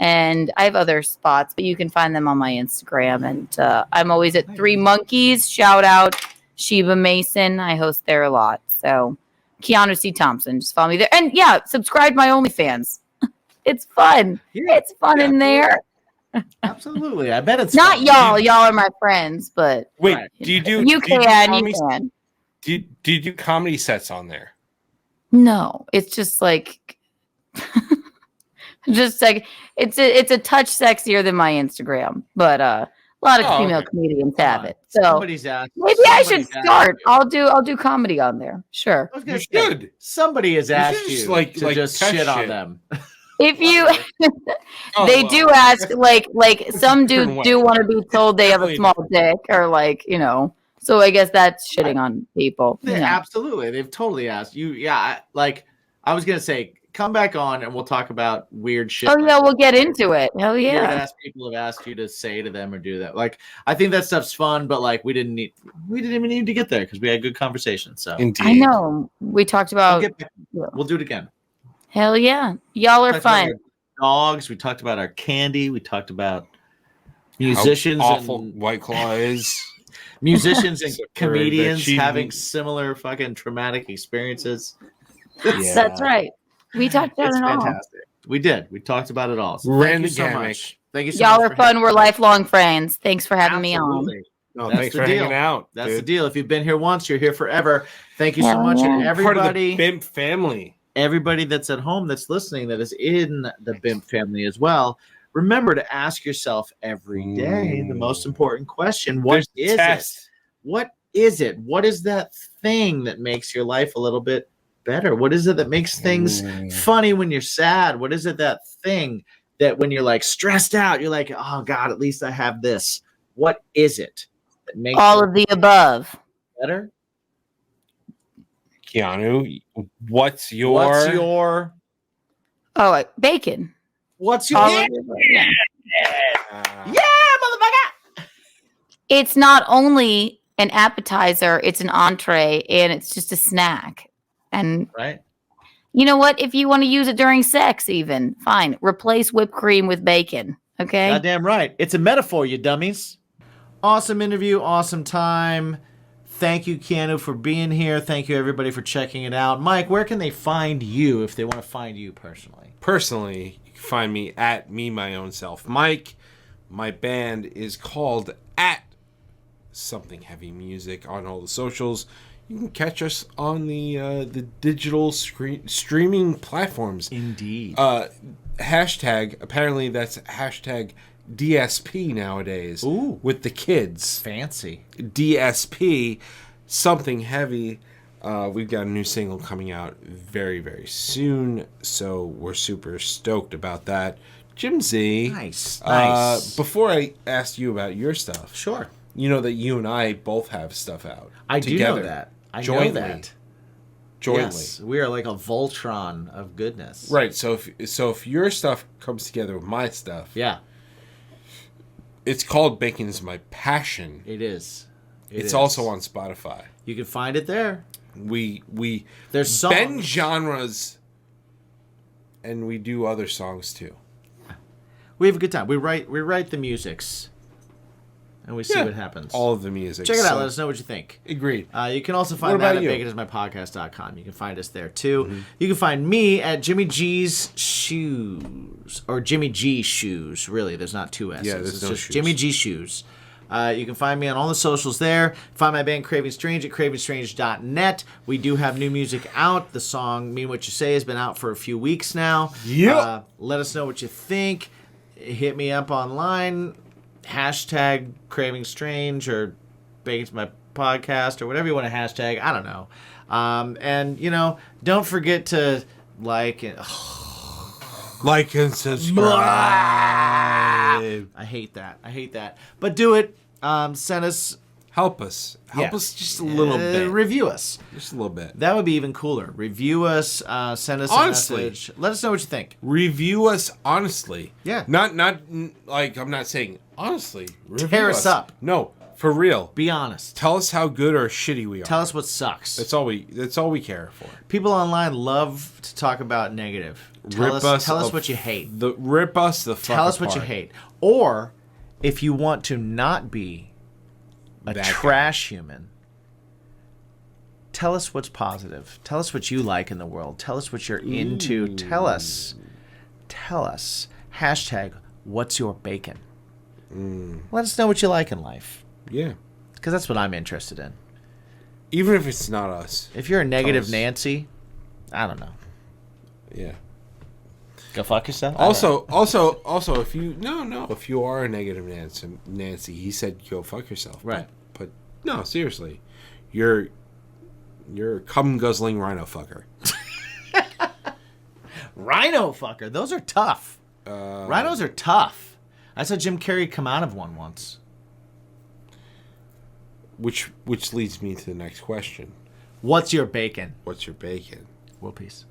and I have other spots, but you can find them on my Instagram. And I'm always at Three Monkeys. Shout out Sheba Mason. I host there a lot. So Keanu C. Thompson, just follow me there, and subscribe to my OnlyFans. It's fun. Yeah, it's fun in there. Absolutely. I bet it's Not fun. y'all. Y'all are my friends, but Wait, Right. do you do? you do you do can. comedy- You can. Do you do comedy sets on there? No, it's just like, just like it's a touch sexier than my Instagram, but a lot of female comedians have it. So Somebody's asked. maybe I should somebody's start. asked- I'll do comedy on there. Sure. I was gonna You say, should. Somebody has asked should you just, to just test shit on shit. them. If you, Oh, they well. do ask, like some Different way. do want to be told they have a Definitely small dick, or so I guess that's shitting on people. Yeah, absolutely. They've totally asked you. Yeah, I was gonna say, come back on and we'll talk about weird shit. Oh yeah, we'll get into it. Hell Weird yeah. ass people have asked you to say to them or do that. Like, I think that stuff's fun, but we didn't even need to get there because we had good conversation. So Indeed. I know. We talked about. we'll do it again. Hell yeah, y'all are Talked about fun. our dogs. We talked about our candy. We talked about musicians How awful and White Claw is. musicians and It's a comedians achievement. having similar fucking traumatic experiences. Yeah. That's right. We talked about It's it all. fantastic. We did. We talked about it all. So Ran thank you the so gamut. much. Thank you so Y'all much. are for fun. We're lifelong friends. Thanks for having Absolutely. me on. No, That's thanks the for deal. hanging out. That's dude. the deal. If you've been here once, you're here forever. Thank you so Hell much. And yeah. Part of everybody, the BIMP family. everybody that's at home that's listening that is in the BIMP family as well, remember to ask yourself every day the most important question. What There's is tests. it? What is it? What is that thing that makes your life a little bit better? What is it that makes things funny when you're sad? What is it, that thing that when you're stressed out, you're like, oh God, at least I have this. What is it that makes All it of the above. better? Keanu, what's your Bacon. What's your All of the above. Yeah. yeah, motherfucker? It's not only an appetizer, it's an entree, and it's just a snack. And Right? you know what? If you want to use it during sex, even fine. Replace whipped cream with bacon. Okay. Goddamn right. It's a metaphor, you dummies. Awesome interview, awesome time. Thank you, Keanu, for being here. Thank you, everybody, for checking it out. Mike, where can they find you if they want to find you personally? Personally, you can find me at Me My Own Self Mike. My band is called at Something Heavy Music on all the socials. You can catch us on the digital streaming platforms. Indeed. Hashtag, apparently that's hashtag DSP nowadays. Ooh. With the kids. Fancy. DSP, Something Heavy. We've got a new single coming out very, very soon, so we're super stoked about that. Jim Z. Nice. Before I asked you about your stuff, Sure. you know that you and I both have stuff out. I together, do know that. I jointly, know that. Jointly. Yes, we are like a Voltron of goodness. Right. So if your stuff comes together with my stuff, Yeah, it's called Bacon is My Passion. it is. It's also on Spotify. You can find it there. We There's bend songs. genres, and we do other songs too. We have a good time. We write the musics, and we see what happens. All of the music. Check it out. So- Let us know what you think. Agreed. You can also What find that about at you? baconismypodcast.com. You can find us there too. You can find me at Jimmy G's Shoes, or Jimmy G Shoes. Really, there's not two S's. Yeah, there's it's no just shoes. Jimmy G Shoes. You can find me on all the socials there. Find my band Craving Strange at cravingstrange.net. We do have new music out. The song Mean What You Say has been out for a few weeks now. Yep. Let us know what you think. Hit me up online. Hashtag Craving Strange or Bacon's My Podcast or whatever you want to hashtag. I don't know. And, don't forget to like and... Like and subscribe. I hate that. But do it. Send us... Help us. Help us just a little bit. Review us. Just a little bit. That would be even cooler. Review us. Send us Honestly. a message. Let us know what you think. Review us honestly. Yeah. Not like I'm not saying honestly. Review Tear us up. No, for real. Be honest. Tell us how good or shitty we are. Tell us what sucks. That's all we care for. People online love to talk about negative. Tell us what you hate. Rip us the fuck Tell us what you apart. hate. Or if you want to not be a That trash human, tell us what's positive. Tell us what you like in the world. Tell us what you're into. Tell us. Hashtag what's your bacon. Let us know what you like in life. Yeah. Because that's what I'm interested in. Even if it's not us. If you're a negative us. Nancy, I don't know. Yeah. Go fuck yourself. Also, if you are a negative Nancy, he said go fuck yourself. Right. But no, seriously, you're a cum guzzling rhino fucker. Rhino fucker. Those are tough. Rhinos are tough. I saw Jim Carrey come out of one once. Which leads me to the next question. What's your bacon? What's your bacon? World peace.